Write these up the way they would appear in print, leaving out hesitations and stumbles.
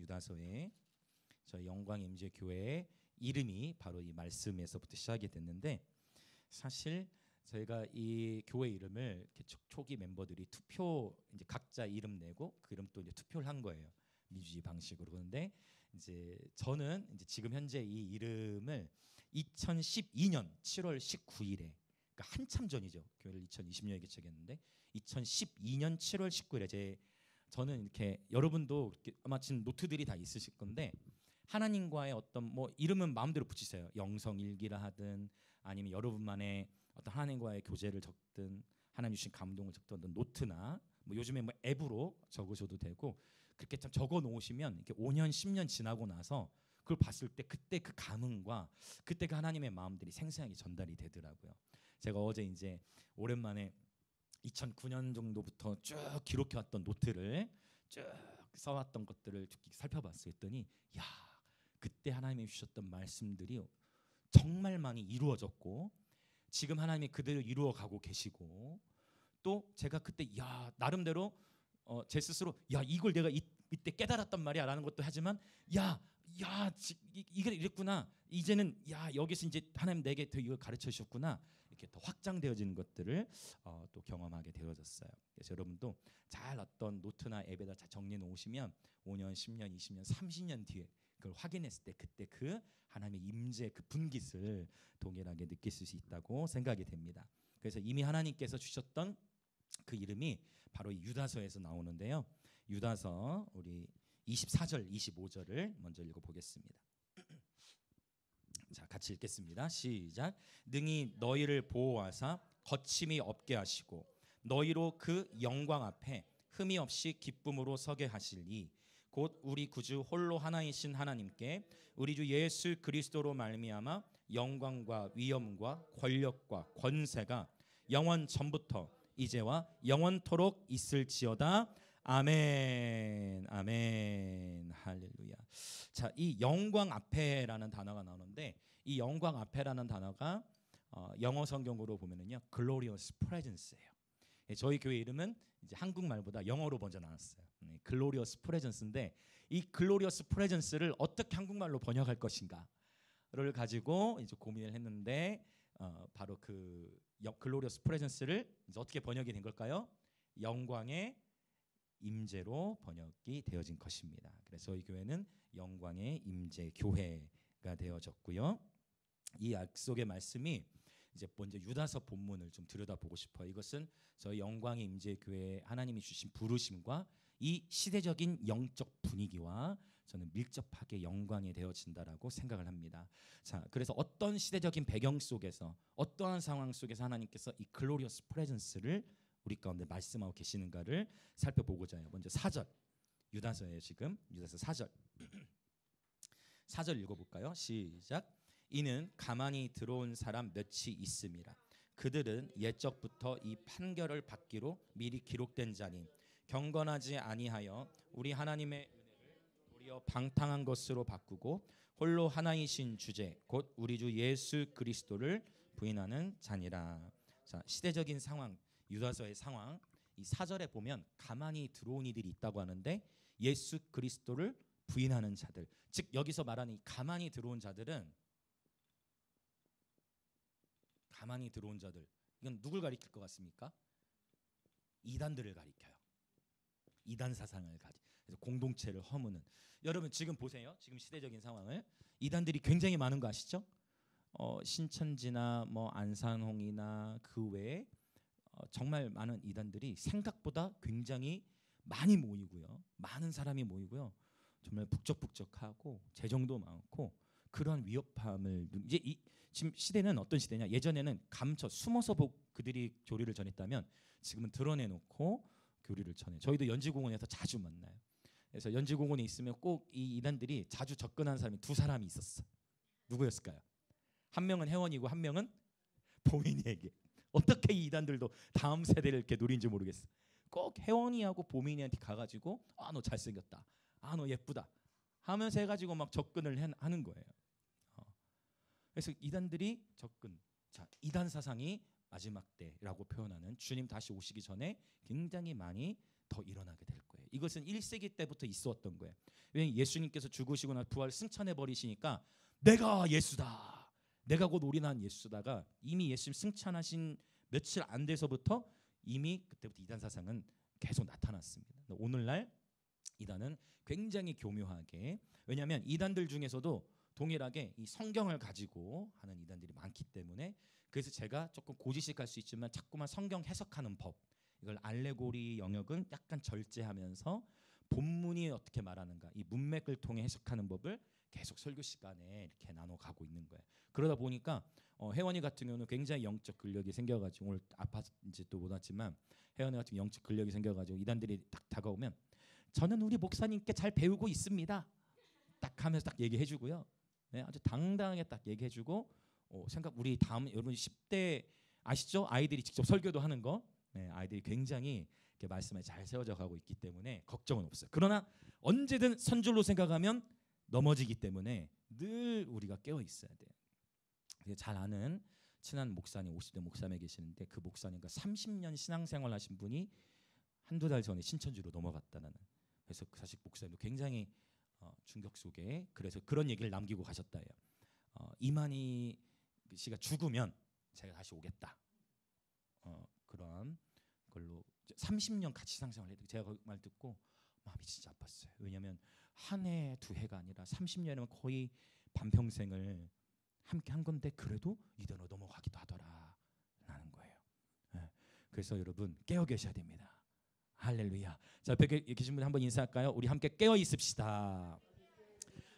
유다서에 저희 영광의 임재 교회의 이름이 바로 이 말씀에서부터 시작이 됐는데, 사실 저희가 이 교회 이름을 이렇게 초기 멤버들이 투표 이제 각자 이름 내고 그 이름 또 이제 투표를 한 거예요. 민주주의 방식으로. 그런데 이제 저는 이제 지금 현재 이 이름을 2012년 7월 19일에, 그러니까 한참 전이죠. 교회를 2020년에 개척했는데 2012년 7월 19일에 저는 이렇게, 여러분도 이렇게 아마 지금 노트들이 다 있으실 건데, 하나님과의 어떤 뭐 이름은 마음대로 붙이세요. 영성일기라 하든 아니면 여러분만의 어떤 하나님과의 교제를 적든 하나님 주신 감동을 적든 어떤 노트나 뭐 요즘에 뭐 앱으로 적으셔도 되고, 그렇게 참 적어 놓으시면 이렇게 5년 10년 지나고 나서 그걸 봤을 때 그때 그 감흥과 그때 그 하나님의 마음들이 생생하게 전달이 되더라고요. 제가 어제 이제 오랜만에 2009년 정도부터 쭉 기록해왔던 노트를 쭉 써왔던 것들을 쭉 살펴봤어요. 했더니 야, 그때 하나님이 주셨던 말씀들이 정말 많이 이루어졌고 지금 하나님이 그대로 이루어가고 계시고, 또 제가 그때 야 나름대로 제 스스로 야 이걸 내가 이때 깨달았단 말이야 라는 것도 하지만 이게 이랬구나, 이제는 야 여기서 이제 하나님 내게 더 이걸 가르쳐 주셨구나, 이렇게 더 확장되어지는 것들을 또 경험하게 되어졌어요. 그래서 여러분도 잘 어떤 노트나 앱에다 잘 정리해 놓으시면 5년, 10년, 20년, 30년 뒤에 그걸 확인했을 때 그때 그 하나님의 임재 그 분깃을 동일하게 느낄 수 있다고 생각이 됩니다. 그래서 이미 하나님께서 주셨던 그 이름이 바로 이 유다서에서 나오는데요. 유다서 우리 24절, 25절을 먼저 읽어보겠습니다. 자, 같이 읽겠습니다. 시작. 능히 너희를 보호하사 거침이 없게 하시고 너희로 그 영광 앞에 흠이 없이 기쁨으로 서게 하시니 곧 우리 구주 홀로 하나이신 하나님께 우리 주 예수 그리스도로 말미암아 영광과 위엄과 권력과 권세가 영원 전부터 이제와 영원토록 있을지어다. 아멘. 아멘. 할렐루야. 자, 이 영광 앞에라는 단어가 나오는데, 이 영광 앞에라는 단어가 영어 성경으로 보면은요, glorious presence예요. 저희 교회 이름은 이제 한국말보다 영어로 먼저 나왔어요. glorious presence인데, 이 glorious presence를 어떻게 한국말로 번역할 것인가를 가지고 이제 고민을 했는데, 바로 그 글로리어스 프레젠스를 이제 어떻게 번역이 된 걸까요? 영광의 임재로 번역이 되어진 것입니다. 그래서 저희 교회는 영광의 임재 교회가 되어졌고요. 이 약속의 말씀이 이제 먼저 유다서 본문을 좀 들여다보고 싶어요. 이것은 저희 영광의 임재 교회 하나님이 주신 부르심과 이 시대적인 영적 분위기와 저는 밀접하게 영광이 되어진다라고 생각을 합니다. 자, 그래서 어떤 시대적인 배경 속에서 어떠한 상황 속에서 하나님께서 이 글로리어스 프레젠스를 우리 가운데 말씀하고 계시는가를 살펴보고자 해요. 먼저 4절, 유다서예요. 지금 유다서 4절 4절 읽어볼까요? 시작. 이는 가만히 들어온 사람 몇이 있음이라. 그들은 옛적부터 이 판결을 받기로 미리 기록된 자니 경건하지 아니하여 우리 하나님의 은혜를 도리어 방탕한 것으로 바꾸고 홀로 하나이신 주제 곧 우리 주 예수 그리스도를 부인하는 자니라. 자, 시대적인 상황, 유다서의 상황, 이 4절에 보면 가만히 들어온 이들이 있다고 하는데 예수 그리스도를 부인하는 자들, 즉 여기서 말하는 이 가만히 들어온 자들은, 가만히 들어온 자들, 이건 누굴 가리킬 것 같습니까? 이단들을 가리켜요. 이단 사상을 가지, 그래서 공동체를 허무는. 여러분 지금 보세요. 지금 시대적인 상황을, 이단들이 굉장히 많은 거 아시죠? 신천지나 뭐 안산홍이나 그 외에 정말 많은 이단들이 생각보다 굉장히 많이 모이고요, 많은 사람이 모이고요, 정말 북적북적하고 재정도 많고 그런 위협함을 이제 지금 시대는 어떤 시대냐? 예전에는 감춰 숨어서 그들이 교리를 전했다면 지금은 드러내놓고 교리를 전해. 저희도 연지공원에서 자주 만나요. 그래서 연지공원에 있으면 꼭 이 이단들이 자주 접근한 사람이 두 사람이 있었어. 누구였을까요? 한 명은 혜원이고 한 명은 보민이에게. 어떻게 이 이단들도 다음 세대를 이렇게 노린지 모르겠어. 꼭 혜원이하고 보민이한테 가가지고 너 잘생겼다, 너 예쁘다 하면서 해가지고 막 접근을 하는 거예요. 그래서 이단들이 접근. 자, 이단 사상이 마지막 때라고 표현하는 주님 다시 오시기 전에 굉장히 많이 더 일어나게 될 거예요. 거예요. 이것은 1세기 때부터 있었던 거예요. 왜냐하면 예수님께서 죽으시고 나서 부활 승천해 버리시니까 내가 예수다, 내가 곧 올인한 예수다가 이미 예수님 승천하신 며칠 안 돼서부터 이미 그때부터 이단 사상은 계속 나타났습니다. 오늘날 이단은 굉장히 교묘하게, 왜냐하면 이단들 중에서도 동일하게 이 성경을 가지고 하는 이단들이 많기 때문에, 그래서 제가 조금 고지식할 수 있지만 자꾸만 성경 해석하는 법, 이걸 알레고리 영역은 약간 절제하면서 본문이 어떻게 말하는가, 이 문맥을 통해 해석하는 법을 계속 설교 시간에 이렇게 나눠가고 있는 거예요. 그러다 보니까 혜원이 같은 경우는 굉장히 영적 근력이 생겨가지고, 오늘 아파서 이제 또 못 왔지만 혜원이 같은 영적 근력이 생겨가지고 이단들이 딱 다가오면 저는 우리 목사님께 잘 배우고 있습니다 딱 하면서 딱 얘기해주고요. 네, 아주 당당하게 딱 얘기해주고, 생각 우리 다음 여러분 10대 아시죠? 아이들이 직접 설교도 하는 거. 네, 아이들이 굉장히 이렇게 말씀에 잘 세워져 가고 있기 때문에 걱정은 없어요. 그러나 언제든 선줄로 생각하면 넘어지기 때문에 늘 우리가 깨어 있어야 돼요. 잘 아는 친한 목사님, 50대 목사님이 계시는데 그 목사님과 30년 신앙생활 하신 분이 한두 달 전에 신천지로 넘어갔다는, 그래서 사실 목사님도 굉장히 충격 속에, 그래서 그런 얘기를 남기고 가셨다 해요. 이만희 씨가 죽으면 제가 다시 오겠다. 그런 걸로 30년 같이 신앙생활을 해도, 제가 그 말 듣고 마음이 진짜 아팠어요. 왜냐하면 한 해, 두 해가 아니라 30년이면 거의 반평생을 함께 한 건데 그래도 이대로 넘어가기도 하더라라는 거예요. 네. 그래서 여러분 깨어 계셔야 됩니다. 할렐루야. 자, 옆에 계신 분 한번 인사할까요? 우리 함께 깨어 있읍시다.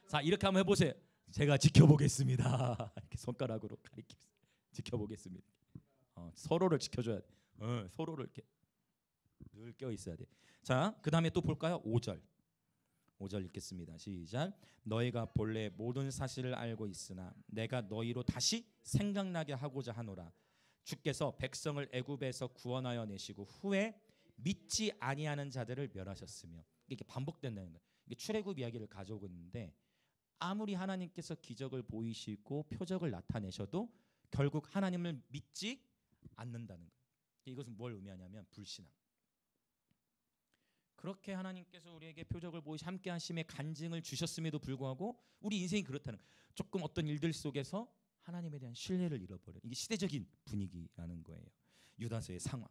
자, 이렇게 한번 해보세요. 제가 지켜보겠습니다. 이렇게 손가락으로 가리킵니다. 지켜보겠습니다. 서로를 지켜줘야 돼. 서로를 이렇게 늘 깨어 있어야 돼. 자, 그 다음에 또 볼까요? 5절 읽겠습니다. 시작. 너희가 본래 모든 사실을 알고 있으나 내가 너희로 다시 생각나게 하고자 하노라. 주께서 백성을 애굽에서 구원하여 내시고 후에 믿지 아니하는 자들을 멸하셨으며, 이게 반복된다는 거예요. 이게 출애굽 이야기를 가져오고 있는데 아무리 하나님께서 기적을 보이시고 표적을 나타내셔도 결국 하나님을 믿지 않는다는 거예요. 이것은 뭘 의미하냐면 불신앙. 그렇게 하나님께서 우리에게 표적을 보이시 함께 하심에 간증을 주셨음에도 불구하고 우리 인생이 그렇다는 거예요. 조금 어떤 일들 속에서 하나님에 대한 신뢰를 잃어버려요. 이게 시대적인 분위기라는 거예요. 유다서의 상황.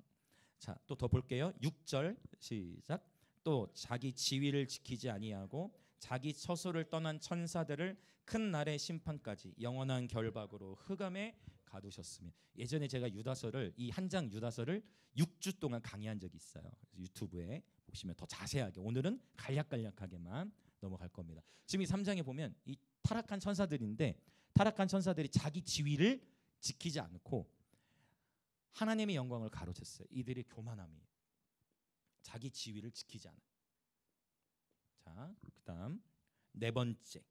자, 또 더 볼게요. 6절 시작. 또 자기 지위를 지키지 아니하고 자기 처소를 떠난 천사들을 큰 날의 심판까지 영원한 결박으로 흑암에 가두셨으며. 예전에 제가 유다서를, 이 한 장 유다서를 6주 동안 강의한 적이 있어요. 유튜브에 보시면 더 자세하게, 오늘은 간략간략하게만 넘어갈 겁니다. 지금 이 3장에 보면 이 타락한 천사들인데, 타락한 천사들이 자기 지위를 지키지 않고 하나님의 영광을 가로챘어요. 이들의 교만함이, 자기 지위를 지키지 않아요. 자, 그다음 네 번째.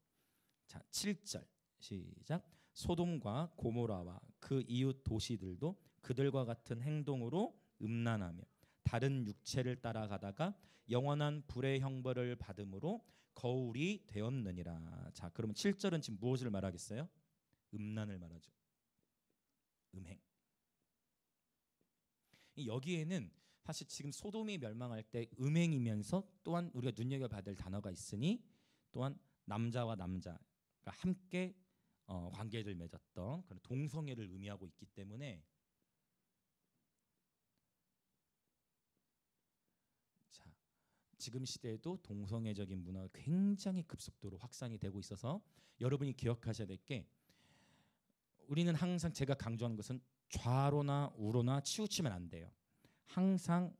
자, 7절 시작. 소돔과 고모라와 그 이웃 도시들도 그들과 같은 행동으로 음란하며 다른 육체를 따라가다가 영원한 불의 형벌을 받음으로 거울이 되었느니라. 자, 그러면 7절은 지금 무엇을 말하겠어요? 음란을 말하죠. 음행. 여기에는 사실 지금 소돔이 멸망할 때 음행이면서 또한 우리가 눈여겨봐야 될 단어가 있으니, 또한 남자와 남자가 함께 관계를 맺었던 그런 동성애를 의미하고 있기 때문에, 자, 지금 시대에도 동성애적인 문화가 굉장히 급속도로 확산이 되고 있어서 여러분이 기억하셔야 될 게, 우리는 항상 제가 강조하는 것은 좌로나 우로나 치우치면 안 돼요. 항상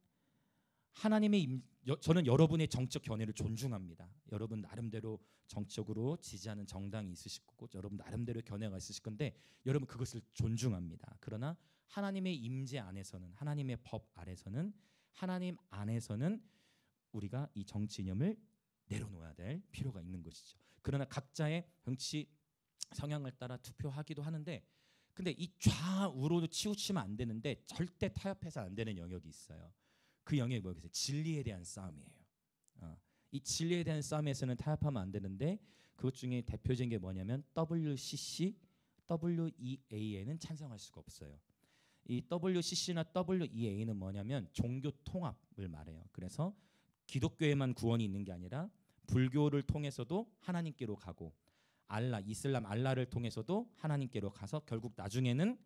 하나님의 저는 여러분의 정적 견해를 존중합니다. 여러분 나름대로 정적으로 지지하는 정당이 있으실 거고 여러분 나름대로 견해가 있으실 건데 여러분 그것을 존중합니다. 그러나 하나님의 임재 안에서는, 하나님의 법 아래서는, 하나님 안에서는 우리가 이 정치 이념을 내려놓아야 될 필요가 있는 것이죠. 그러나 각자의 정치 성향을 따라 투표하기도 하는데, 근데 이 좌우로도 치우치면 안 되는데 절대 타협해서 안 되는 영역이 있어요. 그 영역이 뭐겠어요? 진리에 대한 싸움이에요. 이 진리에 대한 싸움에서는 타협하면 안 되는데, 그것 중에 대표적인 게 뭐냐면 WCC, WEA에는 찬성할 수가 없어요. 이 WCC나 WEA는 뭐냐면 종교 통합을 말해요. 그래서 기독교에만 구원이 있는 게 아니라 불교를 통해서도 하나님께로 가고 이슬람 알라를 통해서도 하나님께로 가서 결국 나중에는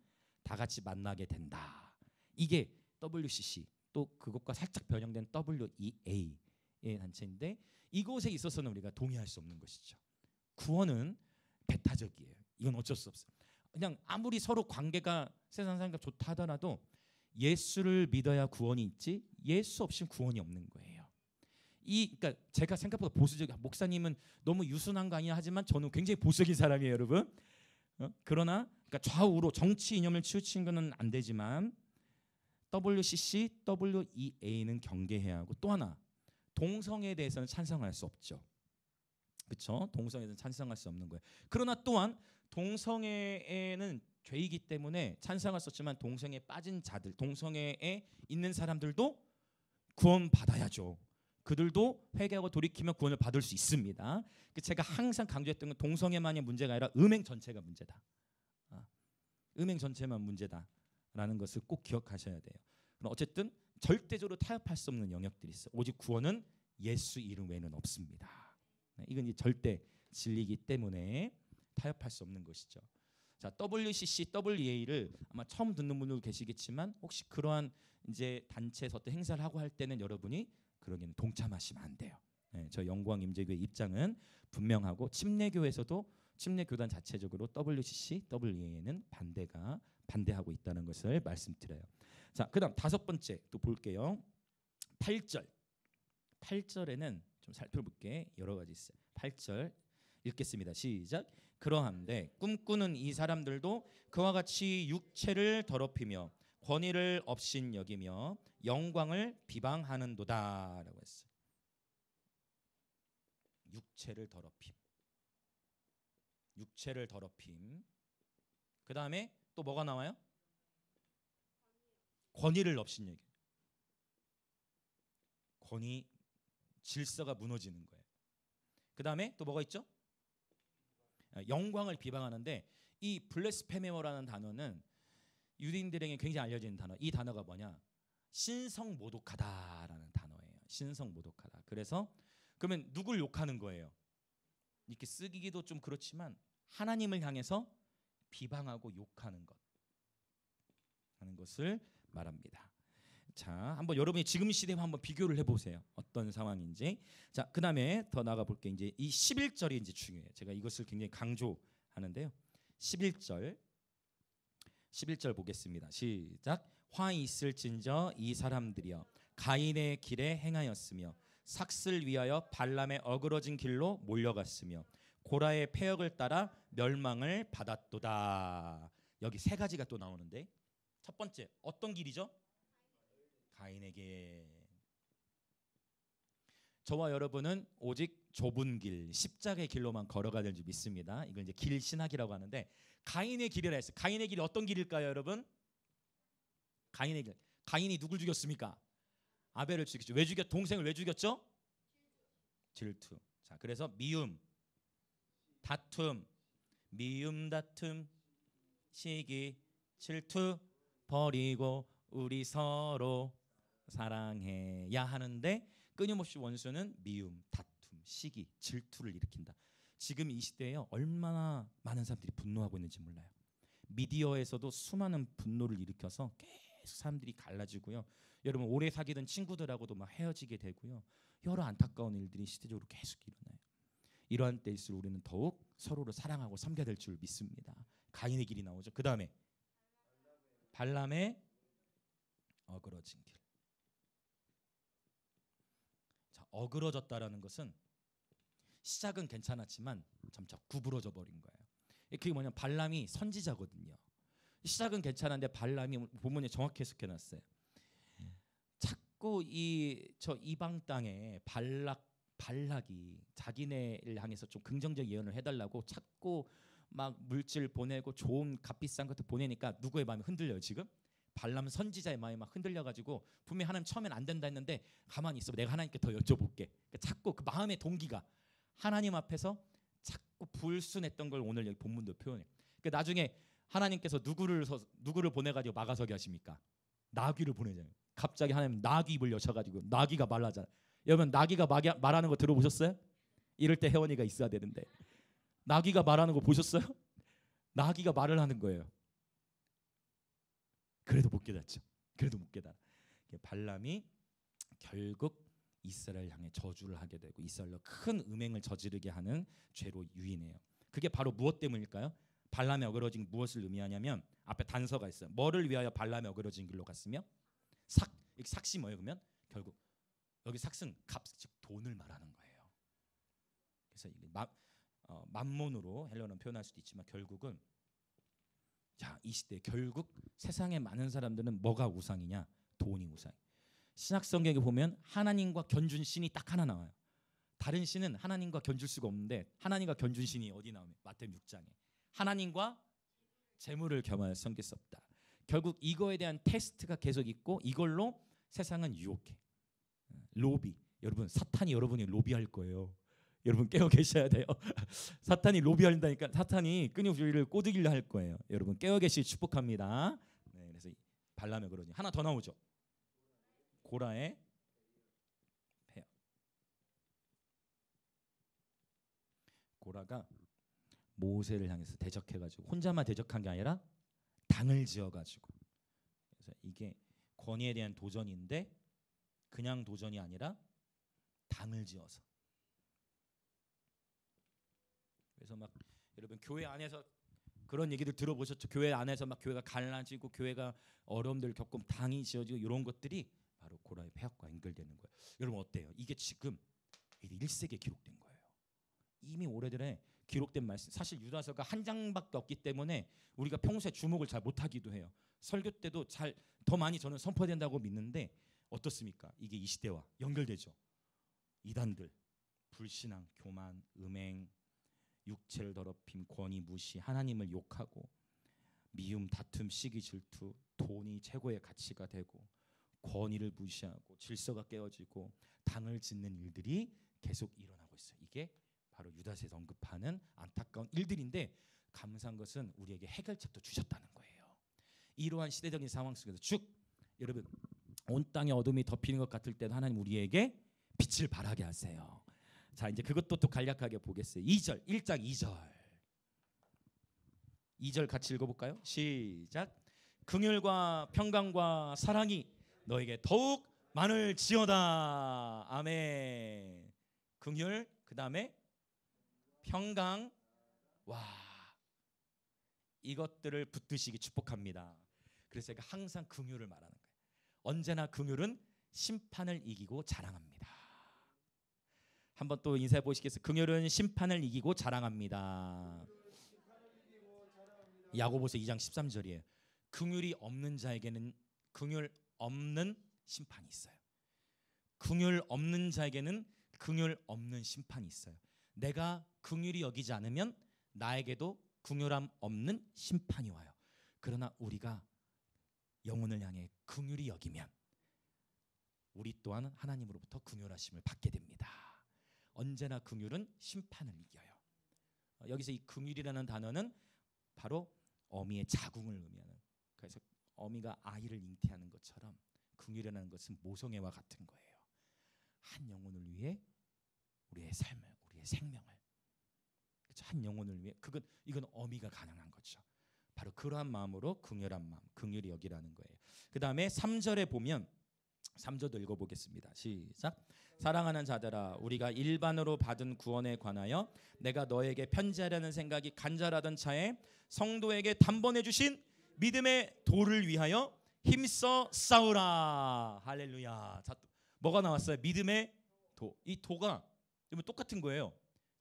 다 같이 만나게 된다. 이게 WCC, 또 그것과 살짝 변형된 WEA의 단체인데, 이곳에 있어서는 우리가 동의할 수 없는 것이죠. 구원은 배타적이에요. 이건 어쩔 수 없어요. 그냥 아무리 서로 관계가 세상 사람과 좋다 하더라도 예수를 믿어야 구원이 있지, 예수 없이는 구원이 없는 거예요. 그러니까 제가 생각보다 보수적인, 목사님은 너무 유순한 거 아니냐 하지만 저는 굉장히 보수적인 사람이에요, 여러분. 그러나 그러니까 좌우로 정치 이념을 치우치는 것은 안 되지만 WCC, WEA는 경계해야 하고, 또 하나 동성애에 대해서는 찬성할 수 없죠. 그렇죠? 동성애에 대해서는 찬성할 수 없는 거예요. 그러나 또한 동성애에는 죄이기 때문에 찬성할 수 없지만 동성애에 빠진 자들, 동성애에 있는 사람들도 구원 받아야죠. 그들도 회개하고 돌이키면 구원을 받을 수 있습니다. 제가 항상 강조했던 건 동성애만이 문제가 아니라 음행 전체가 문제다. 음행 전체만 문제다라는 것을 꼭 기억하셔야 돼요. 그럼 어쨌든 절대적으로 타협할 수 없는 영역들이 있어요. 오직 구원은 예수 이름 외에는 없습니다. 이건 이제 절대 진리이기 때문에 타협할 수 없는 것이죠. 자, WCC, WEA를 아마 처음 듣는 분들도 계시겠지만 혹시 그러한 이제 단체에서 어떤 행사를 하고 할 때는 여러분이 그러기는 동참하시면 안 돼요. 저 영광 임재교회 입장은 분명하고, 침례교에서도 침례교단 자체적으로 WCC, WEA는 반대하고 있다는 것을 말씀드려요. 자, 그다음 다섯 번째 또 볼게요. 8절. 8절에는 좀 살펴볼게. 여러 가지 있어요. 8절 읽겠습니다. 시작. 그러한데 꿈꾸는 이 사람들도 그와 같이 육체를 더럽히며 권위를 없인 여기며 영광을 비방하는도다라고 했어요. 육체를 더럽힘. 그 다음에 또 뭐가 나와요? 권위를 없인 얘기. 권위, 질서가 무너지는 거예요. 그 다음에 또 뭐가 있죠? 영광을 비방하는데, 이 블레스페메어라는 단어는 유대인들에게 굉장히 알려진 단어. 이 단어가 뭐냐? 신성모독하다라는 단어예요. 신성모독하다. 그래서 그러면 누굴 욕하는 거예요? 이렇게 쓰기도 좀 그렇지만 하나님을 향해서 비방하고 욕하는 것 하는 것을 말합니다. 자, 한번 여러분이 지금 시대와 한번 비교를 해보세요. 어떤 상황인지. 자, 그 다음에 더 나가 볼게. 이제 이 11절이 이제 중요해요. 제가 이것을 굉장히 강조하는데요. 11절 보겠습니다. 시작. 화 있을진저 이 사람들이여 가인의 길에 행하였으며 삭슬 위하여 발람의 어그러진 길로 몰려갔으며 고라의 패역을 따라 멸망을 받았도다. 여기 세 가지가 또 나오는데, 첫 번째 어떤 길이죠? 가인의 길. 저와 여러분은 오직 좁은 길, 십자가의 길로만 걸어가야 될 줄 믿습니다. 이걸 이제 길 신학이라고 하는데, 가인의 길이라 했어요. 가인의 길이 어떤 길일까요, 여러분? 가인의 길. 가인이 누굴 죽였습니까? 아벨을 죽였죠. 왜 죽였? 동생을 왜 죽였죠? 질투. 자, 그래서 미움, 다툼, 시기, 질투 버리고 우리 서로 사랑해야 하는데, 끊임없이 원수는 미움, 다툼, 시기, 질투를 일으킨다. 지금 이 시대에 얼마나 많은 사람들이 분노하고 있는지 몰라요. 미디어에서도 수많은 분노를 일으켜서 계속 사람들이 갈라지고요. 여러분 오래 사귀던 친구들하고도 막 헤어지게 되고요. 여러 안타까운 일들이 시대적으로 계속 일어나요. 이러한 때일수록 우리는 더욱 서로를 사랑하고 섬겨야 될 줄 믿습니다. 가인의 길이 나오죠. 그 다음에 발람의 어그러진 길. 자, 어그러졌다라는 것은 시작은 괜찮았지만 점차 구부러져 버린 거예요. 그게 뭐냐면 발람이 선지자거든요. 시작은 괜찮은데 발람이, 본문에 정확히 해석해놨어요. 자꾸 저 이방 땅에 발락이 자기네를 향해서 좀 긍정적 예언을 해달라고 자꾸 막 물질 보내고 좋은 값비싼 것들 보내니까 누구의 마음이 흔들려요 지금? 발람 선지자의 마음이 막 흔들려가지고 분명히 하나님 처음엔 안 된다 했는데 가만히 있어, 내가 하나님께 더 여쭤볼게. 자꾸 그 마음의 동기가 하나님 앞에서 자꾸 불순했던 걸 오늘 여기 본문도 표현해. 나중에 하나님께서 누구를 보내가지고 막아서게 하십니까? 나귀를 보내잖아요. 갑자기 하나님 나귀 입을 여셔가지고 나귀가 말라잖아요. 여러분 나귀가 말하는 거 들어보셨어요? 이럴 때 혜원이가 있어야 되는데 나귀가 말하는 거 보셨어요? 나귀가 말을 하는 거예요. 그래도 못 깨닫죠. 그래도 못 깨달아. 발람이 결국 이스라엘 향해 저주를 하게 되고 이스라엘로 큰 음행을 저지르게 하는 죄로 유인해요. 그게 바로 무엇 때문일까요? 발람의 어그러진 무엇을 의미하냐면 앞에 단서가 있어요. 뭐를 위하여 발람의 어그러진 길로 갔으며 삭이 뭐예요? 그러면 결국 여기 삭은 값, 즉 돈을 말하는 거예요. 그래서 이게 만몬으로 헬러는 표현할 수도 있지만 결국은 자, 이 시대에 결국 세상에 많은 사람들은 뭐가 우상이냐? 돈이 우상. 신약 성경에 보면 하나님과 견준 신이 딱 하나 나와요. 다른 신은 하나님과 견줄 수가 없는데 하나님과 견준 신이 어디 나오면 마태복음 6장에 하나님과 재물을 겸하여 섬길 수 없다. 결국 이거에 대한 테스트가 계속 있고 이걸로 세상은 유혹해. 로비. 여러분 사탄이 여러분이 로비할 거예요. 여러분 깨어 계셔야 돼요. 사탄이 로비한다니까 사탄이 끊임없이 우리를 꼬드기려 할 거예요. 여러분 깨어 계시 축복합니다. 네, 그래서 발람의 그러니 하나 더 나오죠. 고라의 폐역. 고라가 모세를 향해서 대적해가지고 혼자만 대적한 게 아니라 당을 지어가지고 그래서 이게 권위에 대한 도전인데 그냥 도전이 아니라 당을 지어서 그래서 막 여러분 교회 안에서 그런 얘기들 들어보셨죠? 교회 안에서 막 교회가 갈라지고 교회가 어려움들을 겪고 당이 지어지고 이런 것들이 바로 고라의 폐역과 연결되는 거예요. 여러분 어때요? 이게 지금 1세기에 기록된 거예요. 이미 오래전에 기록된 말씀. 사실 유다서가 한 장밖에 없기 때문에 우리가 평소에 주목을 잘 못하기도 해요. 설교 때도 잘 더 많이 저는 선포된다고 믿는데 어떻습니까? 이게 이 시대와 연결되죠. 이단들, 불신앙, 교만, 음행, 육체를 더럽힘, 권위 무시, 하나님을 욕하고 미움, 다툼, 시기, 질투, 돈이 최고의 가치가 되고 권위를 무시하고 질서가 깨어지고 당을 짓는 일들이 계속 일어나고 있어요. 이게 바로 유다서에서 언급하는 안타까운 일들인데 감사한 것은 우리에게 해결책도 주셨다는 거예요. 이러한 시대적인 상황 속에서 쭉 여러분 온 땅에 어둠이 덮이는 것 같을 때도 하나님 우리에게 빛을 발하게 하세요. 자 이제 그것도 또 간략하게 보겠어요. 2절 1장 2절 같이 읽어볼까요? 시작. 긍휼과 평강과 사랑이 너에게 더욱 많을지어다. 아멘. 긍휼 그 다음에 평강 와 이것들을 붙드시기 축복합니다. 그래서 제가 항상 긍휼을 말하는 거예요. 언제나 긍휼은 심판을 이기고 자랑합니다. 한번 또 인사해 보시겠어요? 긍휼은 심판을 이기고 자랑합니다. 야고보서 2장 13절이에요. 긍휼이 없는 자에게는 긍휼 없는 심판이 있어요. 긍휼 없는 자에게는 긍휼 없는 심판이 있어요. 내가 긍휼히 여기지 않으면 나에게도 긍휼함 없는 심판이 와요. 그러나 우리가 영혼을 향해 긍휼히 여기면 우리 또한 하나님으로부터 긍휼하심을 받게 됩니다. 언제나 긍휼은 심판을 이겨요. 여기서 이 긍휼이라는 단어는 바로 어미의 자궁을 의미하는 그래서 어미가 아이를 잉태하는 것처럼 긍휼이라는 것은 모성애와 같은 거예요. 한 영혼을 위해 우리의 삶을 우리의 생명을 그렇죠? 한 영혼을 위해 이건 어미가 가능한 거죠. 바로 그러한 마음으로 긍휼한 마음 긍휼히 여기라는 거예요. 그 다음에 3절에 보면 3절도 읽어보겠습니다. 시작. 사랑하는 자들아 우리가 일반으로 받은 구원에 관하여 내가 너에게 편지하려는 생각이 간절하던 차에 성도에게 단번해 주신 믿음의 도를 위하여 힘써 싸우라. 할렐루야. 자, 뭐가 나왔어요? 믿음의 도. 이 도가 똑같은 거예요.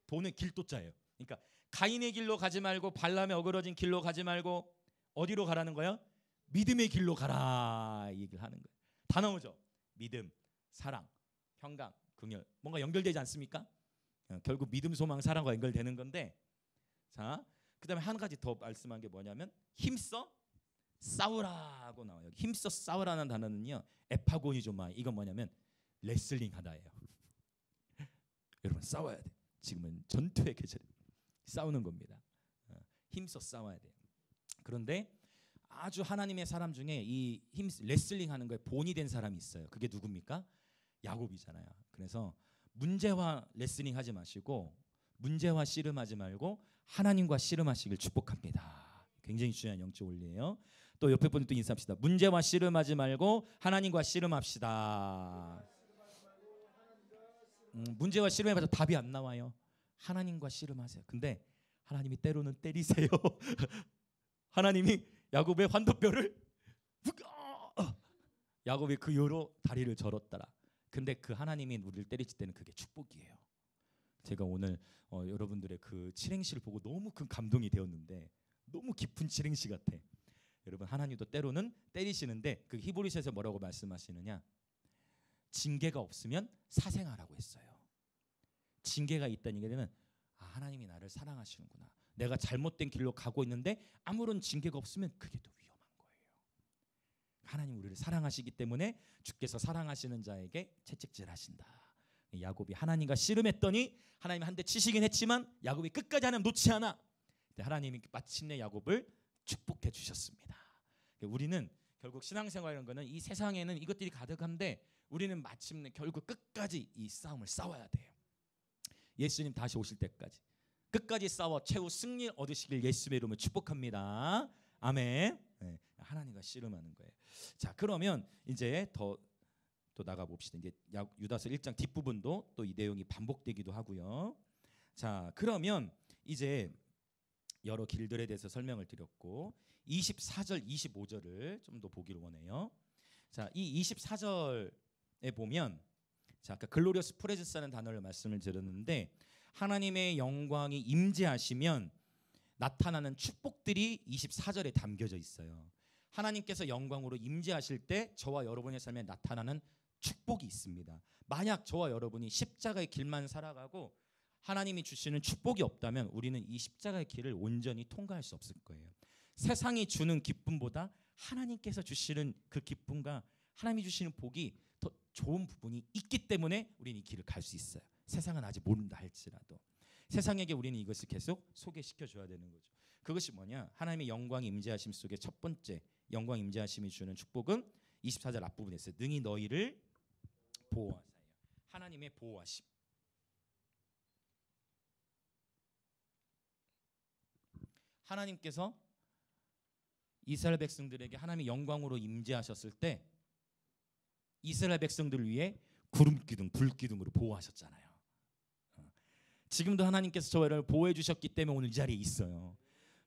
도는 길도자예요. 그러니까 가인의 길로 가지 말고 발람의 어그러진 길로 가지 말고 어디로 가라는 거예요? 믿음의 길로 가라 이 얘기를 하는 거예요. 다 나오죠. 믿음, 사랑, 평강, 긍휼 뭔가 연결되지 않습니까? 결국 믿음, 소망, 사랑과 연결되는 건데 자, 그 다음에 한 가지 더 말씀한 게 뭐냐면 힘써 싸우라고 나와요. 힘써 싸우라는 단어는요 에파고니조마 이건 뭐냐면 레슬링 하다예요. 여러분 싸워야 돼. 지금은 전투의 계절 싸우는 겁니다. 힘써 싸워야 돼요. 그런데 아주 하나님의 사람 중에 이 힘 레슬링 하는 거에 본이 된 사람이 있어요. 그게 누굽니까? 야곱이잖아요. 그래서 문제와 레슬링 하지 마시고 문제와 씨름하지 말고 하나님과 씨름하시길 축복합니다. 굉장히 중요한 영적 원리예요. 또 옆에 분도 인사합시다. 문제와 씨름하지 말고 하나님과 씨름합시다. 문제와 씨름해봐도 답이 안 나와요. 하나님과 씨름하세요. 근데 하나님이 때로는 때리세요. 하나님이 야곱의 환도뼈를 야곱이 그 요로 다리를 절었더라. 근데 그 하나님이 우리를 때리실 때는 그게 축복이에요. 제가 오늘 여러분들의 그 칠행시를 보고 너무 그 감동이 되었는데 너무 깊은 칠행시 같아. 여러분 하나님도 때로는 때리시는데 그 히브리서에서 뭐라고 말씀하시느냐? 징계가 없으면 사생하라고 했어요. 징계가 있다는 얘기는 하나님이 나를 사랑하시는구나. 내가 잘못된 길로 가고 있는데 아무런 징계가 없으면 그게 더 위험한 거예요. 하나님 우리를 사랑하시기 때문에 주께서 사랑하시는 자에게 채찍질하신다. 야곱이 하나님과 씨름했더니 하나님 한 대 치시긴 했지만 야곱이 끝까지 하나님 놓지 않아. 하나님이 마침내 야곱을 축복해 주셨습니다. 우리는 결국 신앙생활이라는 거는 이 세상에는 이것들이 가득한데 우리는 마침내 결국 끝까지 이 싸움을 싸워야 돼요. 예수님 다시 오실 때까지 끝까지 싸워 최후 승리 얻으시길 예수의 이름으로 축복합니다. 아멘. 네, 하나님과 씨름하는 거예요. 자, 그러면 이제 또 나가 봅시다. 이제 유다서 1장 뒷부분도 또 이 내용이 반복되기도 하고요. 자, 그러면 이제 여러 길들에 대해서 설명을 드렸고 24절, 25절을 좀 더 보기를 원해요. 자, 이 24절에 보면 자, 아까 글로리어스 프레젠스라는 단어를 말씀을 드렸는데 하나님의 영광이 임재하시면 나타나는 축복들이 24절에 담겨져 있어요. 하나님께서 영광으로 임재하실 때 저와 여러분의 삶에 나타나는 축복이 있습니다. 만약 저와 여러분이 십자가의 길만 살아가고 하나님이 주시는 축복이 없다면 우리는 이 십자가의 길을 온전히 통과할 수 없을 거예요. 세상이 주는 기쁨보다 하나님께서 주시는 그 기쁨과 하나님이 주시는 복이 더 좋은 부분이 있기 때문에 우리는 이 길을 갈 수 있어요. 세상은 아직 모른다 할지라도 세상에게 우리는 이것을 계속 소개시켜 줘야 되는 거죠. 그것이 뭐냐? 하나님의 영광 임재하심 속에 첫 번째 영광 임재하심이 주는 축복은 24절 앞부분에 있어요. 능히 너희를 보호하사요. 하나님의 보호하심. 하나님께서 이스라엘 백성들에게 하나님의 영광으로 임재하셨을 때 이스라엘 백성들을 위해 구름 기둥, 불 기둥으로 보호하셨잖아요. 지금도 하나님께서 저와 여러분을 보호해 주셨기 때문에 오늘 이 자리에 있어요.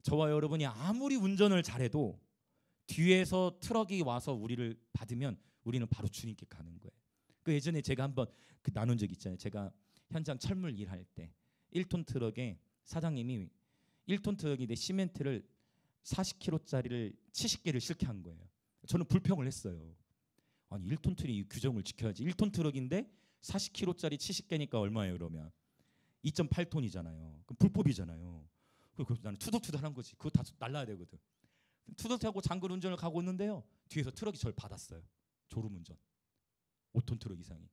저와 여러분이 아무리 운전을 잘해도 뒤에서 트럭이 와서 우리를 받으면 우리는 바로 주님께 가는 거예요. 그 예전에 제가 한번 나눈 적 있잖아요. 제가 현장 철물 일할 때 1톤 트럭에 사장님이 1톤 트럭이 내 시멘트를 40kg짜리를 70개를 실게 한 거예요. 저는 불평을 했어요. 아니 1톤 트럭이 규정을 지켜야지. 1톤 트럭인데 40kg짜리 70개니까 얼마예요 그러면? 2.8톤이잖아요. 그럼 불법이잖아요. 그래서 나는 투덕투덕한 거지. 그거 다 날라야 되거든. 투덕투덕하고 장거리 운전을 가고 있는데요. 뒤에서 트럭이 저를 받았어요. 졸음운전. 5톤 트럭 이상이.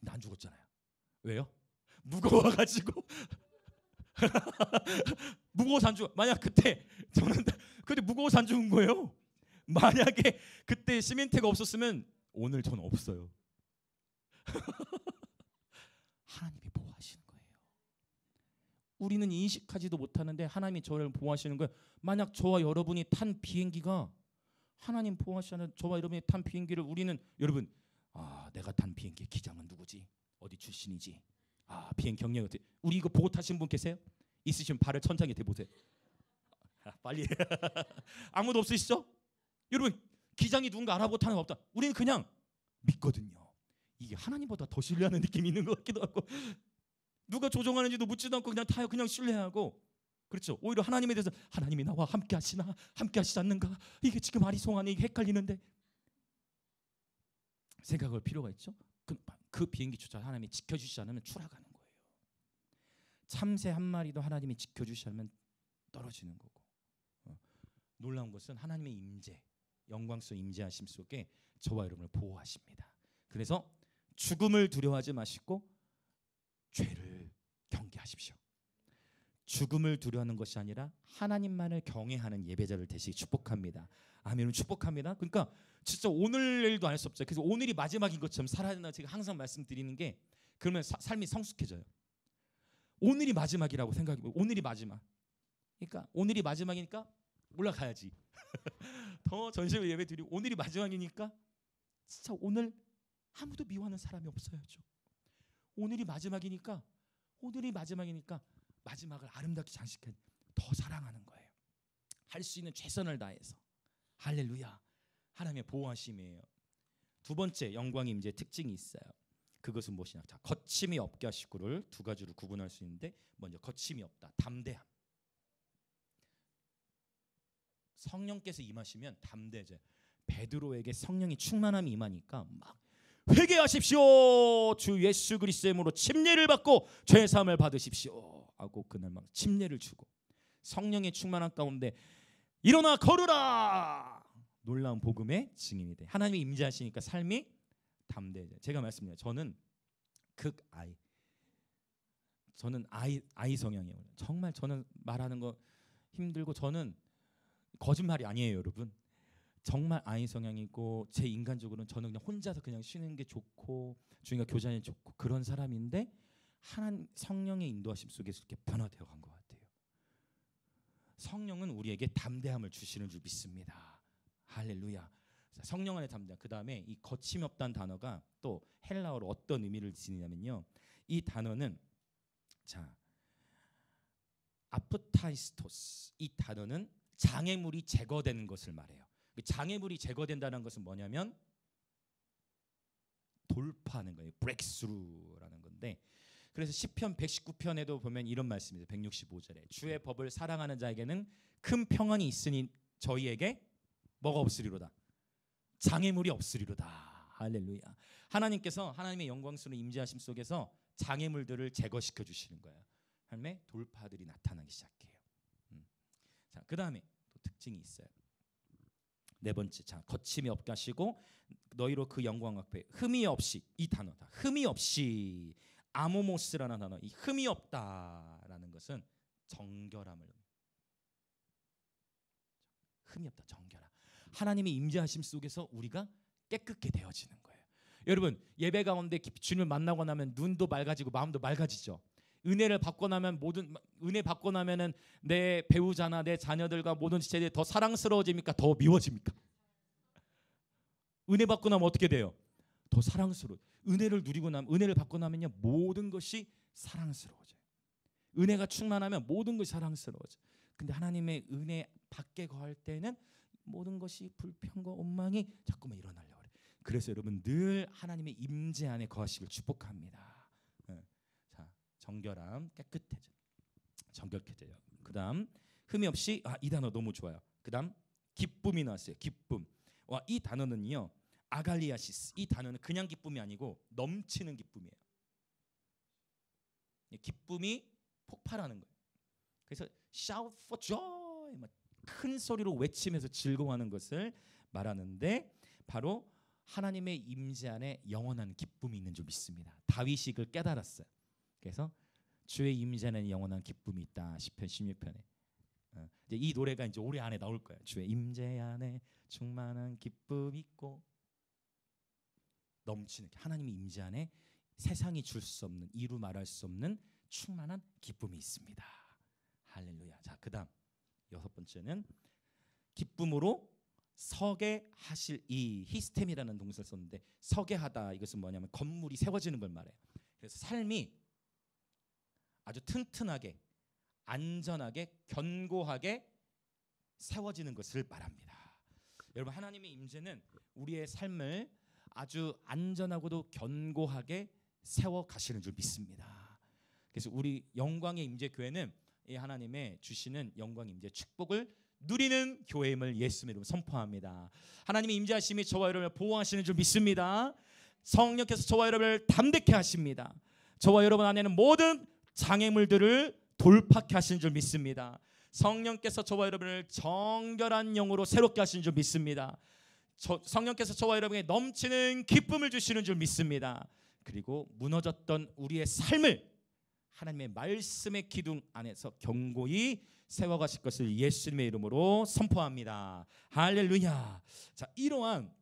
근데 안 죽었잖아요. 왜요? 무거워가지고. 무거워서 안 죽어. 만약 그때 저는 그때 무거워서 안 죽은 거예요. 만약에 그때 시멘트가 없었으면 오늘 저는 없어요. 하나님이 보호하시는 거예요. 우리는 인식하지도 못하는데 하나님이 저를 보호하시는 거예요. 만약 저와 여러분이 탄 비행기가 하나님 보호하시는 저와 여러분이 탄 비행기를 우리는 여러분 내가 탄 비행기의 기장은 누구지? 어디 출신이지? 비행 경력이 어떻게? 우리 이거 보고 타신 분 계세요? 있으시면 발을 천장에 대보세요. 빨리. 아무도 없으시죠? 여러분 기장이 누군가 알아보고 타는 거 없다. 우리는 그냥 믿거든요. 이게 하나님보다 더 신뢰하는 느낌이 있는 것 같기도 하고 누가 조종하는지도 묻지도 않고 그냥 타요. 그냥 신뢰하고 그렇죠. 오히려 하나님에 대해서 하나님이 나와 함께 하시나 함께 하시지 않는가 이게 지금 아리송하네 이게 헷갈리는데 생각할 필요가 있죠. 그 비행기조차 하나님이 지켜주시지 않으면 추락하는 거예요. 참새 한 마리도 하나님이 지켜주시지 않으면 떨어지는 거고 놀라운 것은 하나님의 임재 영광스러운 임재하심 속에 저와 여러분을 보호하십니다. 그래서 죽음을 두려워하지 마시고 죄를 경계하십시오. 죽음을 두려워하는 것이 아니라 하나님만을 경외하는 예배자를 되시기 축복합니다. 아멘은 축복합니다. 그러니까 진짜 오늘 일도 안 할 수 없어요. 그래서 오늘이 마지막인 것처럼 살아야 된다. 제가 항상 말씀드리는 게 그러면 삶이 성숙해져요. 오늘이 마지막이라고 생각해. 오늘이 마지막. 그러니까 오늘이 마지막이니까 올라가야지. 더 전심을 예배 드리고 오늘이 마지막이니까 진짜 오늘 아무도 미워하는 사람이 없어야죠. 오늘이 마지막이니까 마지막을 아름답게 장식해 더 사랑하는 거예요. 할 수 있는 최선을 다해서. 할렐루야. 하나님의 보호하심이에요. 두 번째 영광의 임재의 특징이 있어요. 그것은 무엇이냐? 자, 거침이 없게 하시고를 두 가지로 구분할 수 있는데 먼저 거침이 없다. 담대함. 성령께서 임하시면 담대해져요. 베드로에게 성령이 충만함이 임하니까 막 회개하십시오. 주 예수 그리스도의 이름으로 침례를 받고 죄 사함을 받으십시오 하고 그날 막 침례를 주고 성령의 충만함 가운데 일어나 걸으라. 놀라운 복음의 증인이 돼. 하나님이 임재하시니까 삶이 담대해져요. 제가 말씀드려요. 저는 극아이. 저는 아이 성향이에요. 정말 저는 말하는 거 힘들고 저는 거짓말이 아니에요, 여러분. 정말 아이 성향이고 제 인간적으로는 저는 그냥 혼자서 그냥 쉬는 게 좋고 주님과 교제하는 게 좋고 그런 사람인데 하나님 성령의 인도하심 속에서 이렇게 변화되어 간 것 같아요. 성령은 우리에게 담대함을 주시는 줄 믿습니다. 할렐루야. 성령 안에 담대함. 그 다음에 이 거침이 없다는 단어가 또 헬라어로 어떤 의미를 지니냐면요. 이 단어는 자 아프타이스토스. 이 단어는 장애물이 제거되는 것을 말해요. 장애물이 제거된다는 것은 뭐냐면 돌파하는 거예요. 브레이크스루라는 건데 그래서 시편 119편에도 보면 이런 말씀이죠. 165절에 주의 법을 사랑하는 자에게는 큰 평안이 있으니 저희에게 뭐가 없으리로다. 장애물이 없으리로다. 할렐루야. 하나님께서 하나님의 영광스러운 임재하심 속에서 장애물들을 제거시켜 주시는 거예요. 하나님의 돌파들이 나타나기 시작해요. 자, 그 다음에 또 특징이 있어요. 네 번째, 자 거침이 없게 하시고 너희로 그 영광 앞에 흠이 없이. 이 단어다. 흠이 없이. 아모모스라는 단어. 이 흠이 없다라는 것은 정결함을. 흠이 없다. 정결함. 하나님의 임재하심 속에서 우리가 깨끗게 되어지는 거예요. 여러분 예배 가운데 주님을 만나고 나면 눈도 맑아지고 마음도 맑아지죠. 은혜를 받고 나면 은혜 받고 나면은 내 배우자나 내 자녀들과 모든 지체들이 더 사랑스러워집니까? 더 미워집니까? 은혜 받고 나면 어떻게 돼요? 더 사랑스러워. 은혜를 누리고 나면 은혜를 받고 나면요 모든 것이 사랑스러워져요. 은혜가 충만하면 모든 것이 사랑스러워져. 근데 하나님의 은혜 받게 거할 때는 모든 것이 불평과 원망이 자꾸만 일어나려고 그래요. 그래서 여러분 늘 하나님의 임재 안에 거하시길 축복합니다. 자, 정결함, 깨끗해져, 정결해져요. 그다음 흠이 없이. 이 단어 너무 좋아요. 그다음 기쁨이 나왔어요. 기쁨. 이 단어는요 아갈리아시스. 이 단어는 그냥 기쁨이 아니고 넘치는 기쁨이에요. 기쁨이 폭발하는 거예요. 그래서 shout for joy, 큰 소리로 외치면서 즐거워하는 것을 말하는데 바로 하나님의 임재 안에 영원한 기쁨이 있는 줄 믿습니다. 다윗이 그걸 깨달았어요. 그래서 주의 임재 안에 영원한 기쁨이 있다. 시편 16편에. 이제 이 노래가 이제 올해 안에 나올 거예요. 주의 임재 안에 충만한 기쁨이 있고. 넘치는 하나님의 임재 안에 세상이 줄 수 없는 이루 말할 수 없는 충만한 기쁨이 있습니다. 할렐루야. 자, 그다음 여섯 번째는 기쁨으로 서게 하실. 이 히스템이라는 동사를 썼는데 서게 하다 이것은 뭐냐면 건물이 세워지는 걸 말해요. 그래서 삶이 아주 튼튼하게 안전하게 견고하게 세워지는 것을 말합니다. 여러분 하나님의 임재는 우리의 삶을 아주 안전하고도 견고하게 세워 가시는 줄 믿습니다. 그래서 우리 영광의 임재 교회는 이 하나님의 주시는 영광의 임재 축복을 누리는 교회임을 예수님의 이름으로 선포합니다. 하나님의 임재하심이 저와 여러분을 보호하시는 줄 믿습니다. 성령께서 저와 여러분을 담대케 하십니다. 저와 여러분 안에는 모든 장애물들을 돌파케 하시는 줄 믿습니다. 성령께서 저와 여러분을 정결한 영으로 새롭게 하시는 줄 믿습니다. 성령께서 저와 여러분에게 넘치는 기쁨을 주시는 줄 믿습니다. 그리고 무너졌던 우리의 삶을 하나님의 말씀의 기둥 안에서 견고히 세워가실 것을 예수님의 이름으로 선포합니다. 할렐루야. 자, 이러한